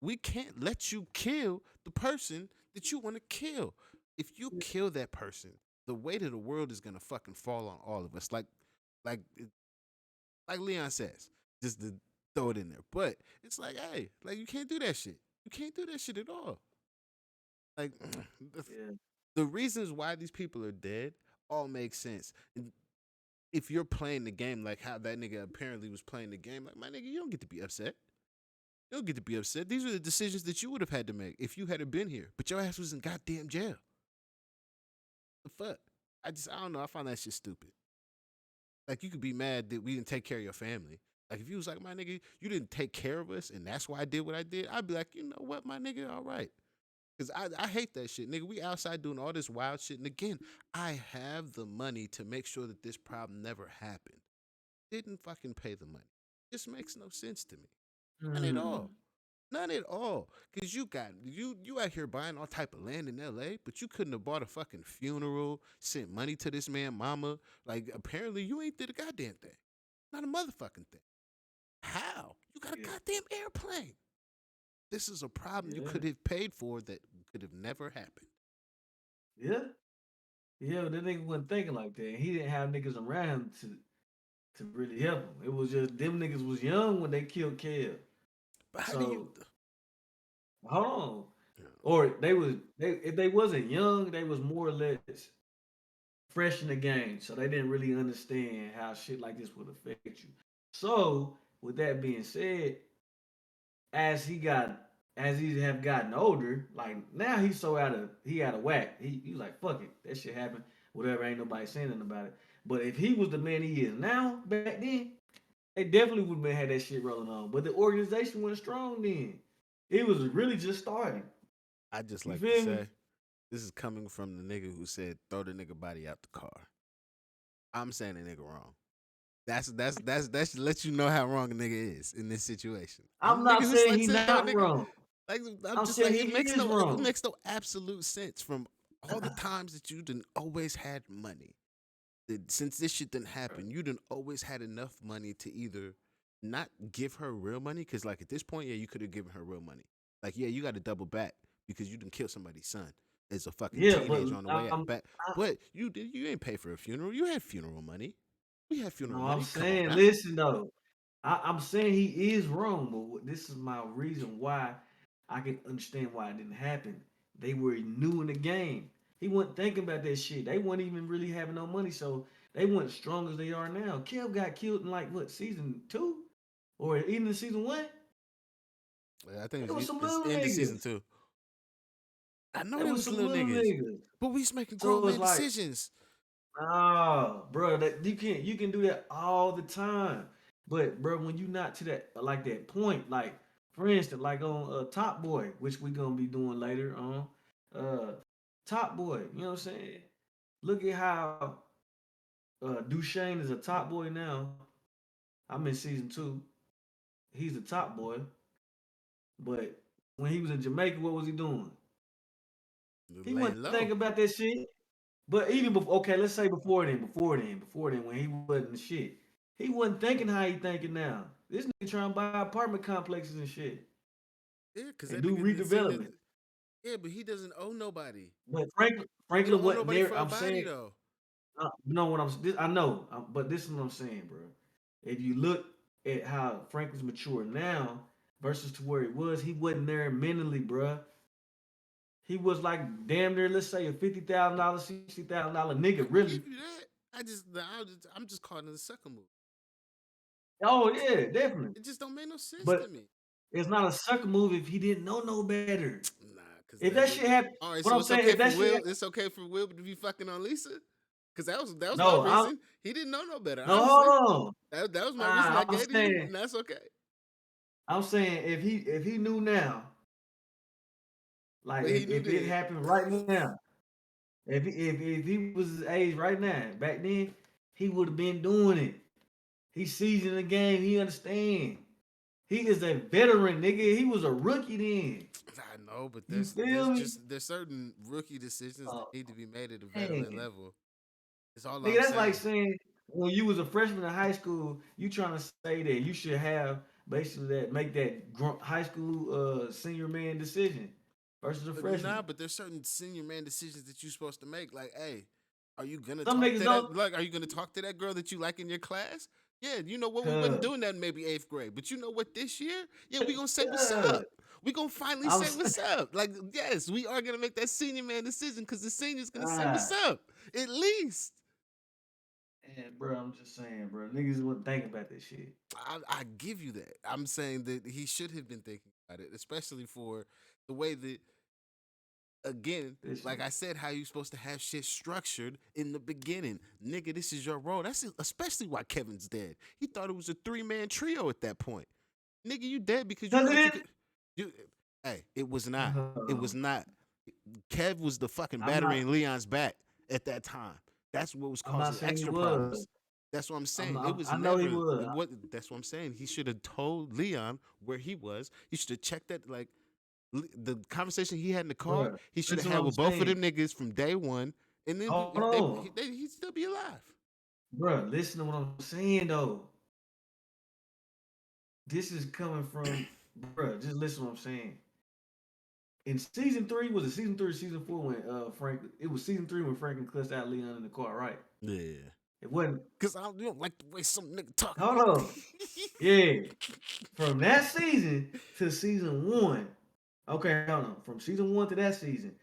Speaker 2: We can't let you kill the person that you want to kill. If you kill that person, the weight of the world is gonna fucking fall on all of us. Like like Leon says, just to throw it in there. But it's like, hey, like you can't do that shit. You can't do that shit at all. Like the,
Speaker 1: Yeah.
Speaker 2: the reasons why these people are dead all make sense. And if you're playing the game like how that nigga apparently was playing the game, like my nigga, you don't get to be upset. You don't get to be upset. These are the decisions that you would have had to make if you had been here. But your ass was in goddamn jail. The fuck? I don't know. I find that shit stupid. Like you could be mad that we didn't take care of your family. Like if you was like, my nigga, you didn't take care of us and that's why I did what I did, I'd be like, you know what, my nigga, all right. Cause I hate that shit. Nigga, we outside doing all this wild shit. And again, I have the money to make sure that this problem never happened. Didn't fucking pay the money. This makes no sense to me. None at
Speaker 1: Mm.
Speaker 2: all. None at all. Cause you out here buying all type of land in LA, but you couldn't have bought a fucking funeral, sent money to this man mama. Like apparently you ain't did a goddamn thing. Not a motherfucking thing. How? You got a
Speaker 1: Yeah.
Speaker 2: goddamn airplane. This is a problem you
Speaker 1: Yeah.
Speaker 2: could have paid for that could have never happened.
Speaker 1: Yeah. Yeah. But that nigga wasn't thinking like that. He didn't have niggas around him to really help him. It was just them niggas was young when they killed Kev.
Speaker 2: But how do you?
Speaker 1: So hold on.
Speaker 2: Yeah.
Speaker 1: Or they if they wasn't young, they was more or less fresh in the game. So they didn't really understand how shit like this would affect you. So with that being said, as he got as he have gotten older, like now he's so out of whack. He was like, fuck it, that shit happened. Whatever, ain't nobody saying nothing about it. But if he was the man he is now, back then, they definitely would have been had that shit rolling on. But the organization went strong then. It was really just starting.
Speaker 2: I just
Speaker 1: You
Speaker 2: like to
Speaker 1: feel me?
Speaker 2: say this is coming from the nigga who said throw the nigga body out the car. I'm saying the nigga wrong. That should let you know how wrong a nigga is in this situation. I'm
Speaker 1: I'm
Speaker 2: the nigga
Speaker 1: not
Speaker 2: who's
Speaker 1: saying
Speaker 2: like
Speaker 1: he
Speaker 2: said throw a
Speaker 1: not
Speaker 2: nigga.
Speaker 1: wrong.
Speaker 2: Like I'm
Speaker 1: I'm
Speaker 2: just
Speaker 1: saying
Speaker 2: like
Speaker 1: he is
Speaker 2: it
Speaker 1: wrong.
Speaker 2: makes no absolute sense from all the times that you didn't always had money. Since this shit didn't happen, you didn't always had enough money to either not give her real money, because like at this point, yeah, you could have given her real money. Like, yeah, you got to double back because you didn't kill somebody's son as a fucking
Speaker 1: Yeah, but
Speaker 2: teenager on the way out back. But you ain't pay for a funeral. You had funeral money. We had funeral
Speaker 1: no, I'm
Speaker 2: money. Come on
Speaker 1: saying,
Speaker 2: now.
Speaker 1: listen though, I'm saying he is wrong, but this is my reason why I can understand why it didn't happen. They were new in the game. He wasn't thinking about that shit. They weren't even really having no money, so they weren't strong as they are now. Kev got killed in like what season two, or even in season one.
Speaker 2: I think
Speaker 1: It was some
Speaker 2: it's
Speaker 1: little
Speaker 2: end of season
Speaker 1: niggas.
Speaker 2: 2. I know
Speaker 1: It
Speaker 2: there
Speaker 1: was
Speaker 2: was
Speaker 1: some
Speaker 2: little
Speaker 1: little
Speaker 2: niggas,
Speaker 1: niggas.
Speaker 2: but we was making
Speaker 1: So
Speaker 2: grown
Speaker 1: it's
Speaker 2: man
Speaker 1: like,
Speaker 2: decisions.
Speaker 1: ah, bro, that you can do that all the time. But bro, when you not to that like that point, like for instance, like on Top Boy, which we gonna be doing later on, uh, Top Boy, you know what I'm saying? Look at how Duchesne is a top boy now. I'm in season two. He's a top boy, but when he was in Jamaica, what was he doing? He
Speaker 2: Laying
Speaker 1: wasn't
Speaker 2: low.
Speaker 1: thinking about that shit. But even before, okay, let's say before then, when he wasn't the shit, he wasn't thinking how he thinking now. This nigga trying to buy apartment complexes and shit
Speaker 2: Yeah, because
Speaker 1: and
Speaker 2: that
Speaker 1: do
Speaker 2: nigga didn't seen it.
Speaker 1: redevelopment.
Speaker 2: Yeah, but he doesn't owe nobody.
Speaker 1: But
Speaker 2: He don't
Speaker 1: Franklin
Speaker 2: owe
Speaker 1: wasn't
Speaker 2: nobody
Speaker 1: there.
Speaker 2: for a
Speaker 1: I'm
Speaker 2: body
Speaker 1: saying,
Speaker 2: though.
Speaker 1: you know what I know, but this is what I'm saying, bro. If you look at how Franklin's mature now versus to where he was, he wasn't there mentally, bro. He was like damn near, let's say, a $50,000, $60,000 nigga,
Speaker 2: I
Speaker 1: really.
Speaker 2: give you that. I'm just calling it a sucker move.
Speaker 1: Oh yeah, definitely.
Speaker 2: It just don't make no sense to
Speaker 1: But
Speaker 2: me.
Speaker 1: it's not a sucker move if he didn't know no better.
Speaker 2: Nah, because
Speaker 1: If that shit happened,
Speaker 2: all right.
Speaker 1: what
Speaker 2: So
Speaker 1: I'm
Speaker 2: it's
Speaker 1: saying,
Speaker 2: okay
Speaker 1: if
Speaker 2: for
Speaker 1: that shit
Speaker 2: Will.
Speaker 1: happened,
Speaker 2: It's okay for Will to be fucking on Lisa. Because that was my
Speaker 1: no,
Speaker 2: reason. He didn't know no better.
Speaker 1: no,
Speaker 2: Honestly,
Speaker 1: hold on.
Speaker 2: that was my reason I
Speaker 1: I'm
Speaker 2: gave to you,
Speaker 1: saying,
Speaker 2: and that's okay.
Speaker 1: if he knew now, like
Speaker 2: But he knew
Speaker 1: if it
Speaker 2: then.
Speaker 1: happened right now, if he was his age right now, back then, he would have been doing it. He seasoned the game. He understand. He is a veteran, nigga. He was a rookie then.
Speaker 2: I know, but
Speaker 1: You
Speaker 2: there's
Speaker 1: feel me?
Speaker 2: just there's certain rookie decisions that
Speaker 1: Oh,
Speaker 2: need to be made at a veteran
Speaker 1: man.
Speaker 2: level. It's all
Speaker 1: Nigga,
Speaker 2: I'm
Speaker 1: that's like
Speaker 2: saying.
Speaker 1: saying when you was a freshman in high school, you trying to say that you should have basically that make that high school senior man decision versus a
Speaker 2: Nah,
Speaker 1: freshman.
Speaker 2: but there's certain senior man decisions that you're supposed to make. Like, hey, are you gonna
Speaker 1: Some
Speaker 2: talk
Speaker 1: niggas
Speaker 2: to that?
Speaker 1: don't.
Speaker 2: Like, are you gonna talk to that girl that you like in your class? Yeah, you know what? We wasn't
Speaker 1: Cause,
Speaker 2: doing that in maybe eighth grade. But you know what? This year, yeah, we gonna say what's
Speaker 1: cause
Speaker 2: up. We gonna finally
Speaker 1: I'm
Speaker 2: say what's up. Like, yes, we are gonna make that senior man decision because the senior's gonna say what's
Speaker 1: ah,
Speaker 2: up. At least.
Speaker 1: and bro, I'm just saying, bro, niggas wouldn't think about this shit.
Speaker 2: I give you that. I'm saying that he should have been thinking about it, especially for the way that, again,
Speaker 1: This
Speaker 2: like
Speaker 1: nigga.
Speaker 2: I said, how you supposed to have shit structured in the beginning. Nigga, this is your role. That's especially why Kevin's dead. He thought it was a three-man trio at that point. Nigga, you dead because you
Speaker 1: Cause it
Speaker 2: thought you
Speaker 1: is.
Speaker 2: could. You, hey, it was not. It was not. Kev was the fucking
Speaker 1: I'm
Speaker 2: battery
Speaker 1: not.
Speaker 2: in Leon's back at that time. That's what was
Speaker 1: I'm not
Speaker 2: causing
Speaker 1: saying he
Speaker 2: extra
Speaker 1: was.
Speaker 2: problems. That's what I'm saying. It was
Speaker 1: I know he
Speaker 2: never.
Speaker 1: was.
Speaker 2: It was. That's what I'm saying. He should have told Leon where he was. He should have checked that. Like the conversation he had in the car,
Speaker 1: Bro,
Speaker 2: he should have
Speaker 1: listen what
Speaker 2: had
Speaker 1: I'm
Speaker 2: with both of
Speaker 1: saying.
Speaker 2: them niggas from day one, and then
Speaker 1: Hold on,
Speaker 2: he'd still be alive.
Speaker 1: bro. Listen to what I'm saying though. This is coming from, bro. Just listen to what I'm saying. In season three, was it season three or season four when Frank? It was season three when Franklin cussed out Leon in the car, right?
Speaker 2: Yeah,
Speaker 1: It wasn't.
Speaker 2: cause you don't like the way some nigga talk.
Speaker 1: Hold on. Yeah, from that season to season one. Okay, hold on. From season one to that season,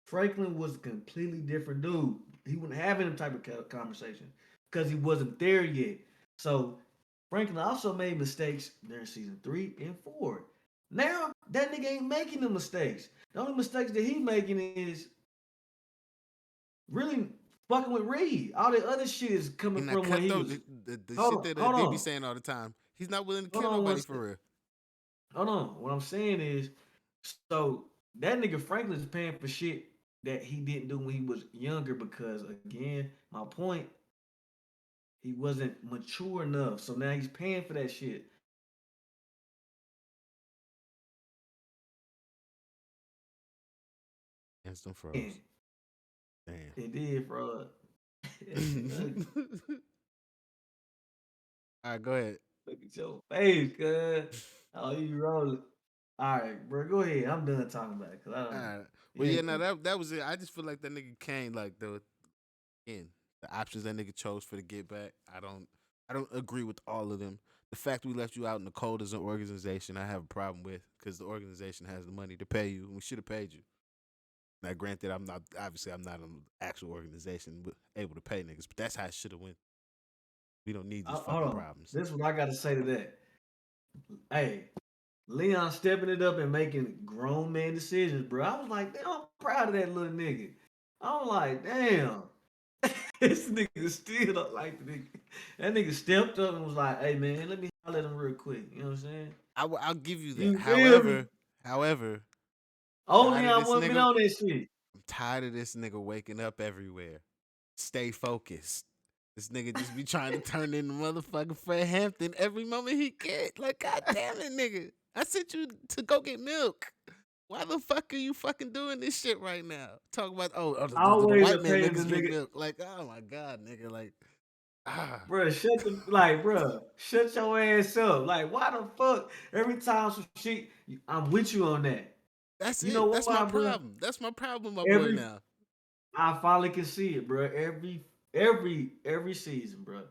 Speaker 1: Franklin was a completely different dude. He wasn't having them type of conversation because he wasn't there yet. So Franklin also made mistakes during season three and four. Now that nigga ain't making the mistakes. The only mistakes that he making is really fucking with Reed. All the other shit is coming
Speaker 2: And that
Speaker 1: from when he
Speaker 2: cutthroat,
Speaker 1: was.
Speaker 2: the
Speaker 1: Hold
Speaker 2: shit
Speaker 1: on,
Speaker 2: that
Speaker 1: hold
Speaker 2: they be
Speaker 1: on,
Speaker 2: saying all the time. He's not willing to
Speaker 1: hold
Speaker 2: kill
Speaker 1: on one
Speaker 2: nobody
Speaker 1: second.
Speaker 2: for real.
Speaker 1: Hold on. What I'm saying is, so that nigga Franklin's paying for shit that he didn't do when he was younger because, again, my point, he wasn't mature enough. So now he's paying for that shit.
Speaker 2: Instant
Speaker 1: And
Speaker 2: froze. Damn.
Speaker 1: it did, bro. That shit ugly.
Speaker 2: All right, go ahead.
Speaker 1: Look at your face, cuz. Oh, you rolling. All right, bro. Go ahead. I'm done talking about it because I
Speaker 2: All
Speaker 1: don't.
Speaker 2: right.
Speaker 1: You
Speaker 2: Well, yeah,
Speaker 1: ain't
Speaker 2: no,
Speaker 1: finna.
Speaker 2: that was it. I just feel like that nigga Kane, like again, the options that nigga chose for the get back. I don't agree with all of them. The fact we left you out in the cold as an organization, I have a problem with because the organization has the money to pay you, and we should have paid you. Now, granted, I'm not an actual organization able to pay niggas, but that's how it should have went. We don't need these
Speaker 1: Hold
Speaker 2: fucking
Speaker 1: on.
Speaker 2: problems.
Speaker 1: This is what I got to say to that. Hey, Leon stepping it up and making grown man decisions, bro. I was like, damn, I'm proud of that little nigga. I'm like, damn, this nigga still don't like the nigga. That nigga stepped up and was like, hey man, let me holler at him real quick. You know what I'm saying?
Speaker 2: I'll give you that.
Speaker 1: You feel me?
Speaker 2: However,
Speaker 1: Old
Speaker 2: tired of
Speaker 1: Leon
Speaker 2: this
Speaker 1: wasn't been
Speaker 2: nigga.
Speaker 1: on that shit.
Speaker 2: I'm tired of this nigga waking up everywhere. Stay focused. This nigga just be trying to turn into motherfucking Fred Hampton every moment he get. Like, god damn it, nigga. I sent you to go get milk. Why the fuck are you fucking doing this shit right now? Talk about the
Speaker 1: Always
Speaker 2: white man
Speaker 1: equating the
Speaker 2: niggas get
Speaker 1: nigga,
Speaker 2: milk. Like, oh my god, nigga. Like, ah,
Speaker 1: bro. Shut your ass up. Like, why the fuck? Every time some shit, I'm with you on that.
Speaker 2: that's
Speaker 1: You know
Speaker 2: it. That's my
Speaker 1: why, bro?
Speaker 2: problem. That's my problem, my boy.
Speaker 1: Every
Speaker 2: Now
Speaker 1: I finally can see it, bro. Every season, bro.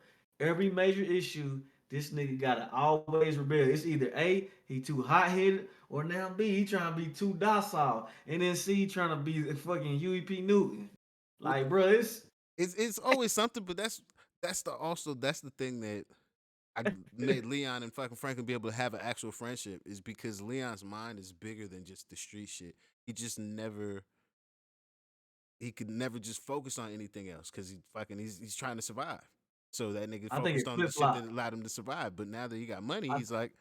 Speaker 1: Every major issue, this nigga gotta always rebel. It's either A, he too hot headed, or now B, he trying to be too docile, and then C, he trying to be a fucking UEP Newton. Like, bro, it's
Speaker 2: it's always something, but that's the thing that I made Leon and fucking Franklin be able to have an actual friendship is because Leon's mind is bigger than just the street shit. He could never just focus on anything else because he's trying to survive. So that nigga
Speaker 1: I think
Speaker 2: focused
Speaker 1: it
Speaker 2: on the
Speaker 1: flip
Speaker 2: shit that
Speaker 1: flop.
Speaker 2: allowed him to survive. But now that he got money,
Speaker 1: I
Speaker 2: he's like,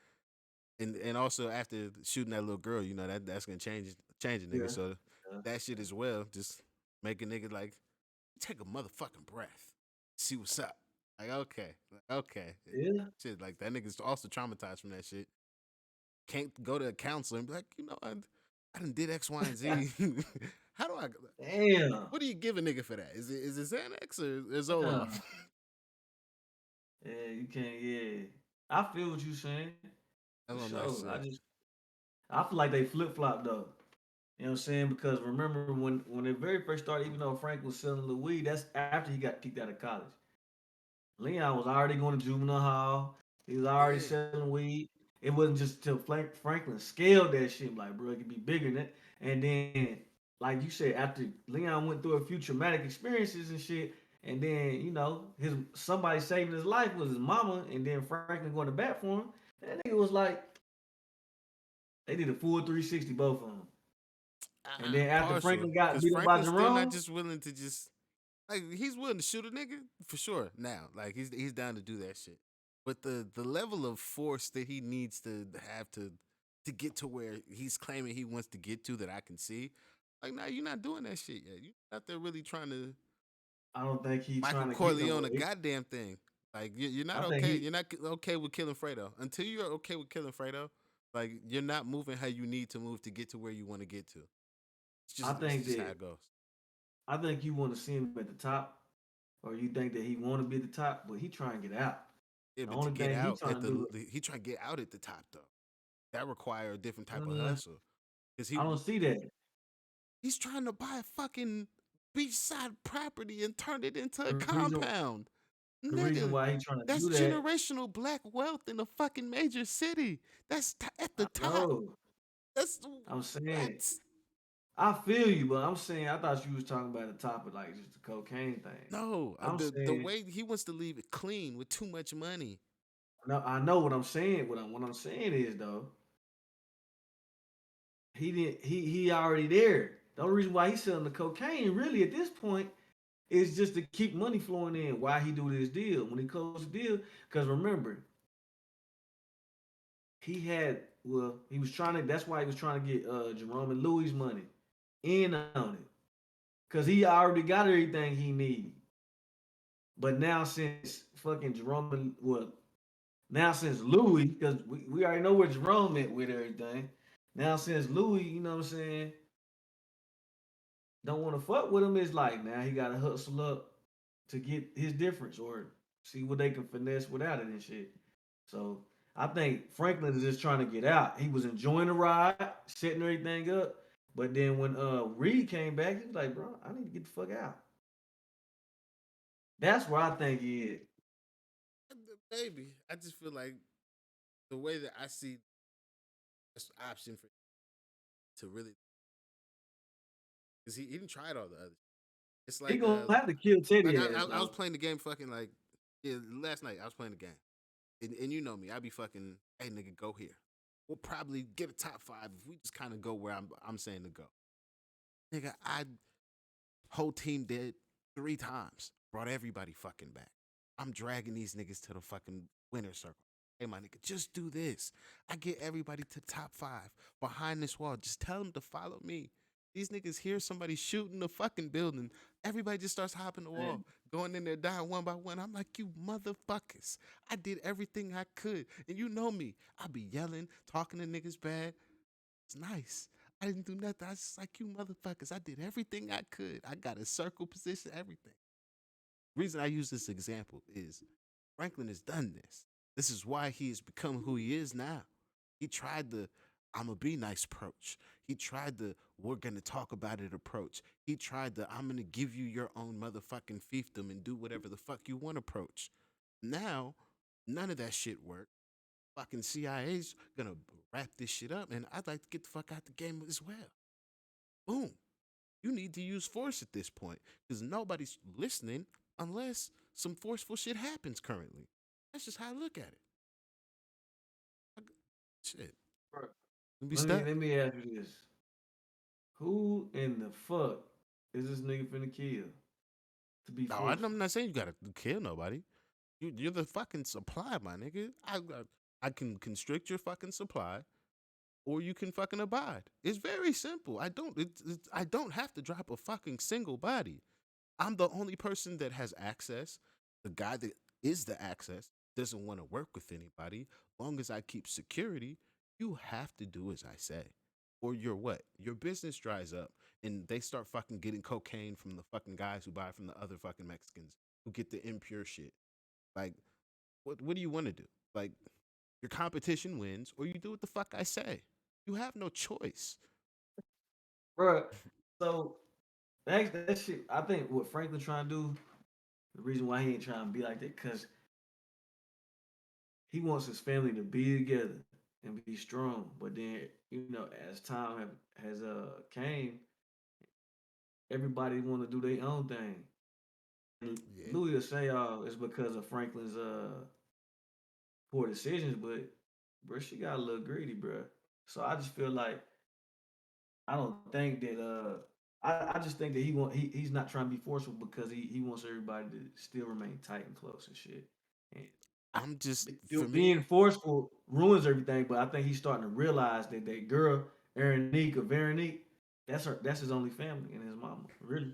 Speaker 2: and also after shooting that little girl, you know that's gonna change a nigga.
Speaker 1: yeah,
Speaker 2: So
Speaker 1: yeah,
Speaker 2: that shit as well, just make a nigga like take a motherfucking breath, see what's up. Okay,
Speaker 1: yeah.
Speaker 2: shit. Like that nigga's also traumatized from that shit. Can't go to a counselor and be like, I done did X, Y, and Z. How do I?
Speaker 1: Damn.
Speaker 2: What do you give a nigga for that? Is it Xanax or is Zoloft?
Speaker 1: Yeah. Yeah, you can't. Yeah, I feel what you saying for
Speaker 2: That's on that
Speaker 1: sure.
Speaker 2: shit.
Speaker 1: I feel like they flip flop though. You know what I'm saying? Because remember when it very first started, even though Frank was selling the weed, that's after he got kicked out of college. Leon was already going to juvenile hall. He was already
Speaker 2: Yeah.
Speaker 1: selling weed. It wasn't just till Franklin scaled that shit. Like, bro, it could be bigger than that. And then, like you said, after Leon went through a few traumatic experiences and shit, and then his somebody saving his life was his mama, and then Franklin going to bat for him. That nigga was like, they did a full 360 both of them. And then after
Speaker 2: Partial.
Speaker 1: Franklin got
Speaker 2: Because
Speaker 1: beat up by
Speaker 2: Franklin's still not
Speaker 1: Jerome,
Speaker 2: just willing to just like he's willing to shoot a nigga for sure now. Like he's down to do that shit. But the level of force that he needs to have to get to where he's claiming he wants to get to that I can see, like now you're not doing that shit yet. You out there really trying to
Speaker 1: I don't think he
Speaker 2: Michael
Speaker 1: trying to get
Speaker 2: Corleone
Speaker 1: nowhere.
Speaker 2: a goddamn thing. Like you're not
Speaker 1: I think
Speaker 2: okay.
Speaker 1: he
Speaker 2: You're not okay with killing Fredo. Until you're okay with killing Fredo, like you're not moving how you need to move to get to where you want to get to.
Speaker 1: I
Speaker 2: It's
Speaker 1: think
Speaker 2: just how
Speaker 1: that
Speaker 2: it goes.
Speaker 1: I think you want to see him at the top, or you think that he want to be at the top, but he trying to get out.
Speaker 2: Yeah,
Speaker 1: The
Speaker 2: but to
Speaker 1: only
Speaker 2: get
Speaker 1: thing he
Speaker 2: out
Speaker 1: trying
Speaker 2: at
Speaker 1: to do,
Speaker 2: he trying to get out at the top though. That require a different type of
Speaker 1: uh,
Speaker 2: hustle. Cause
Speaker 1: I don't see that.
Speaker 2: he's trying to buy a fucking beachside property and turn it into
Speaker 1: The
Speaker 2: a
Speaker 1: reason
Speaker 2: compound.
Speaker 1: the reason
Speaker 2: Nigga,
Speaker 1: why he trying to do
Speaker 2: that's
Speaker 1: that,
Speaker 2: generational black wealth in a fucking major city. That's at
Speaker 1: I
Speaker 2: the top.
Speaker 1: know.
Speaker 2: That's
Speaker 1: I'm saying
Speaker 2: what?
Speaker 1: I feel you, but I'm saying I thought you was talking about the top of like just the cocaine thing.
Speaker 2: No,
Speaker 1: I'm
Speaker 2: the
Speaker 1: saying
Speaker 2: way he wants to leave it clean with too much money.
Speaker 1: no, I know what I'm saying. What I'm saying is though, he already there. The only reason why he's selling the cocaine really at this point is just to keep money flowing in. Why he do this deal when he closed the deal? Because remember, he was trying to. That's why he was trying to get Jerome and Louis money in on it because he already got everything he need. But now since fucking Jerome and now since Louis, because we already know where Jerome at with everything. Now since Louis, you know what I'm saying, don't want to fuck with him, it's like now he gotta hustle up to get his difference or see what they can finesse without it and shit. So I think Franklin is just trying to get out. He was enjoying the ride, setting everything up. But then when Reed came back, he was like, bro, I need to get the fuck out. That's where I think he is.
Speaker 2: Maybe I just feel like the way that I see this option for to really because he didn't try it all the other. It's
Speaker 1: He
Speaker 2: like
Speaker 1: gonna have to kill Teddy
Speaker 2: like
Speaker 1: ass
Speaker 2: I was
Speaker 1: though.
Speaker 2: playing the game fucking like yeah last night I was playing the game and you know me I be fucking hey nigga go here. We'll probably get a top five if we just kind of go where I'm saying to go. Nigga, I whole team did 3 times. Brought everybody fucking back. I'm dragging these niggas to the fucking winner circle. Hey, my nigga, just do this. I get everybody to top five behind this wall. Just tell them to follow me. These niggas hear somebody shooting the fucking building. Everybody just starts hopping the wall,
Speaker 1: Man,
Speaker 2: going in there, dying one by one. I'm like, you motherfuckers. I did everything I could. And you know me. I be yelling, talking to niggas bad. It's nice. I didn't do nothing. I was just like, you motherfuckers. I did everything I could. I got a circle position, everything. Reason I use this example is Franklin has done this. This is why he has become who he is now. He tried the I'm gonna be nice approach. He tried the we're gonna talk about it approach. He tried the I'm gonna give you your own motherfucking fiefdom and do whatever the fuck you want approach. Now, none of that shit worked. Fucking CIA's gonna wrap this shit up, and I'd like to get the fuck out the game as well. Boom. You need to use force at this point because nobody's listening unless some forceful shit happens currently. That's just how I look at it. Shit.
Speaker 1: bro,
Speaker 2: We be
Speaker 1: let me
Speaker 2: stuck.
Speaker 1: let me ask you this: Who in the fuck is this nigga finna kill to be
Speaker 2: No,
Speaker 1: forceful?
Speaker 2: I'm not saying you gotta kill nobody. You're the fucking supply, my nigga. I can constrict your fucking supply, or you can fucking abide. It's very simple. I don't have to drop a fucking single body. I'm the only person that has access. The guy that is the access doesn't want to work with anybody. Long as I keep security, you have to do as I say. Or your what? Your business dries up and they start fucking getting cocaine from the fucking guys who buy from the other fucking Mexicans who get the impure shit. Like, what do you want to do? Like, your competition wins, or you do what the fuck I say. You have no choice.
Speaker 1: Bro, so that shit, I think what Franklin trying to do The reason why he ain't trying to be like that, cause he wants his family to be together and be strong. But then, as time has came, everybody want to do their own thing. And
Speaker 2: Yeah.
Speaker 1: Louis will say, "Oh, it's because of Franklin's poor decisions," but bro, she got a little greedy, bro. So I just feel like I don't think that I just think that he's not trying to be forceful because he wants everybody to still remain tight and close and shit. And
Speaker 2: I'm just for me.
Speaker 1: being forceful ruins everything, but I think he's starting to realize that that girl, Veronique, that's his only family and his mama. Really.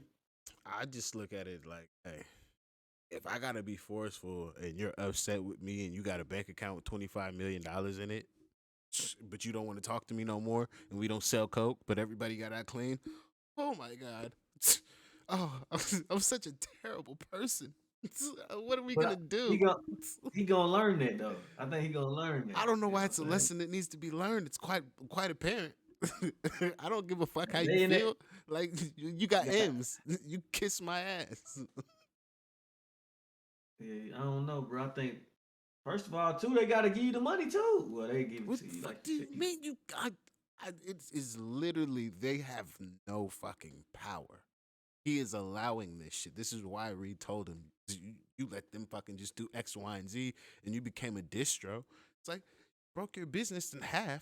Speaker 2: I just look at it like, hey, if I gotta be forceful and you're upset with me and you got a bank account with $25 million in it, but you don't want to talk to me no more, and we don't sell coke, but everybody got out clean. Oh my god. Oh, I'm such a terrible person. What are we gonna
Speaker 1: But he
Speaker 2: do?
Speaker 1: going he gonna learn that though. I think he gonna learn
Speaker 2: I
Speaker 1: that.
Speaker 2: don't know
Speaker 1: You
Speaker 2: why
Speaker 1: know
Speaker 2: it's a
Speaker 1: what I'm saying?
Speaker 2: lesson that needs to be learned. It's quite apparent. I don't give a fuck how
Speaker 1: And
Speaker 2: you
Speaker 1: they in that
Speaker 2: feel. Like you got
Speaker 1: got
Speaker 2: M's. You kiss my ass.
Speaker 1: yeah, I don't know, bro. I think first of all, too, they gotta give you the money too. Well, they give it
Speaker 2: What
Speaker 1: to
Speaker 2: the
Speaker 1: you,
Speaker 2: fuck
Speaker 1: like
Speaker 2: do
Speaker 1: you
Speaker 2: you
Speaker 1: said.
Speaker 2: mean you got? It's literally they have no fucking power. He is allowing this shit. This is why Reed told him you let them fucking just do X, Y, and Z, and you became a distro. It's like broke your business in half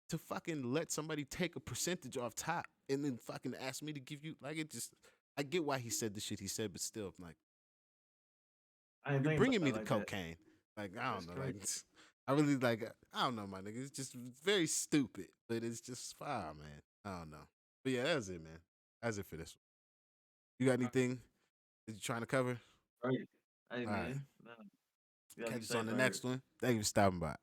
Speaker 2: to fucking let somebody take a percentage off top and then fucking ask me to give you like it just. I get why he said the shit he said, but still, I'm like
Speaker 1: I ain't
Speaker 2: you're
Speaker 1: think about
Speaker 2: bringing me
Speaker 1: it
Speaker 2: the
Speaker 1: like that.
Speaker 2: cocaine. Like I don't
Speaker 1: That's
Speaker 2: know,
Speaker 1: crazy.
Speaker 2: like I really like I don't know, my nigga. It's just very stupid, but it's just man. I don't know, but yeah, that's it, man. That's it for this one. You got anything that you trying to cover?
Speaker 1: Crazy. Hey
Speaker 2: All right,
Speaker 1: man, nah, you gotta be
Speaker 2: catch us on
Speaker 1: safe
Speaker 2: the
Speaker 1: out here.
Speaker 2: next one. Thank you for stopping by.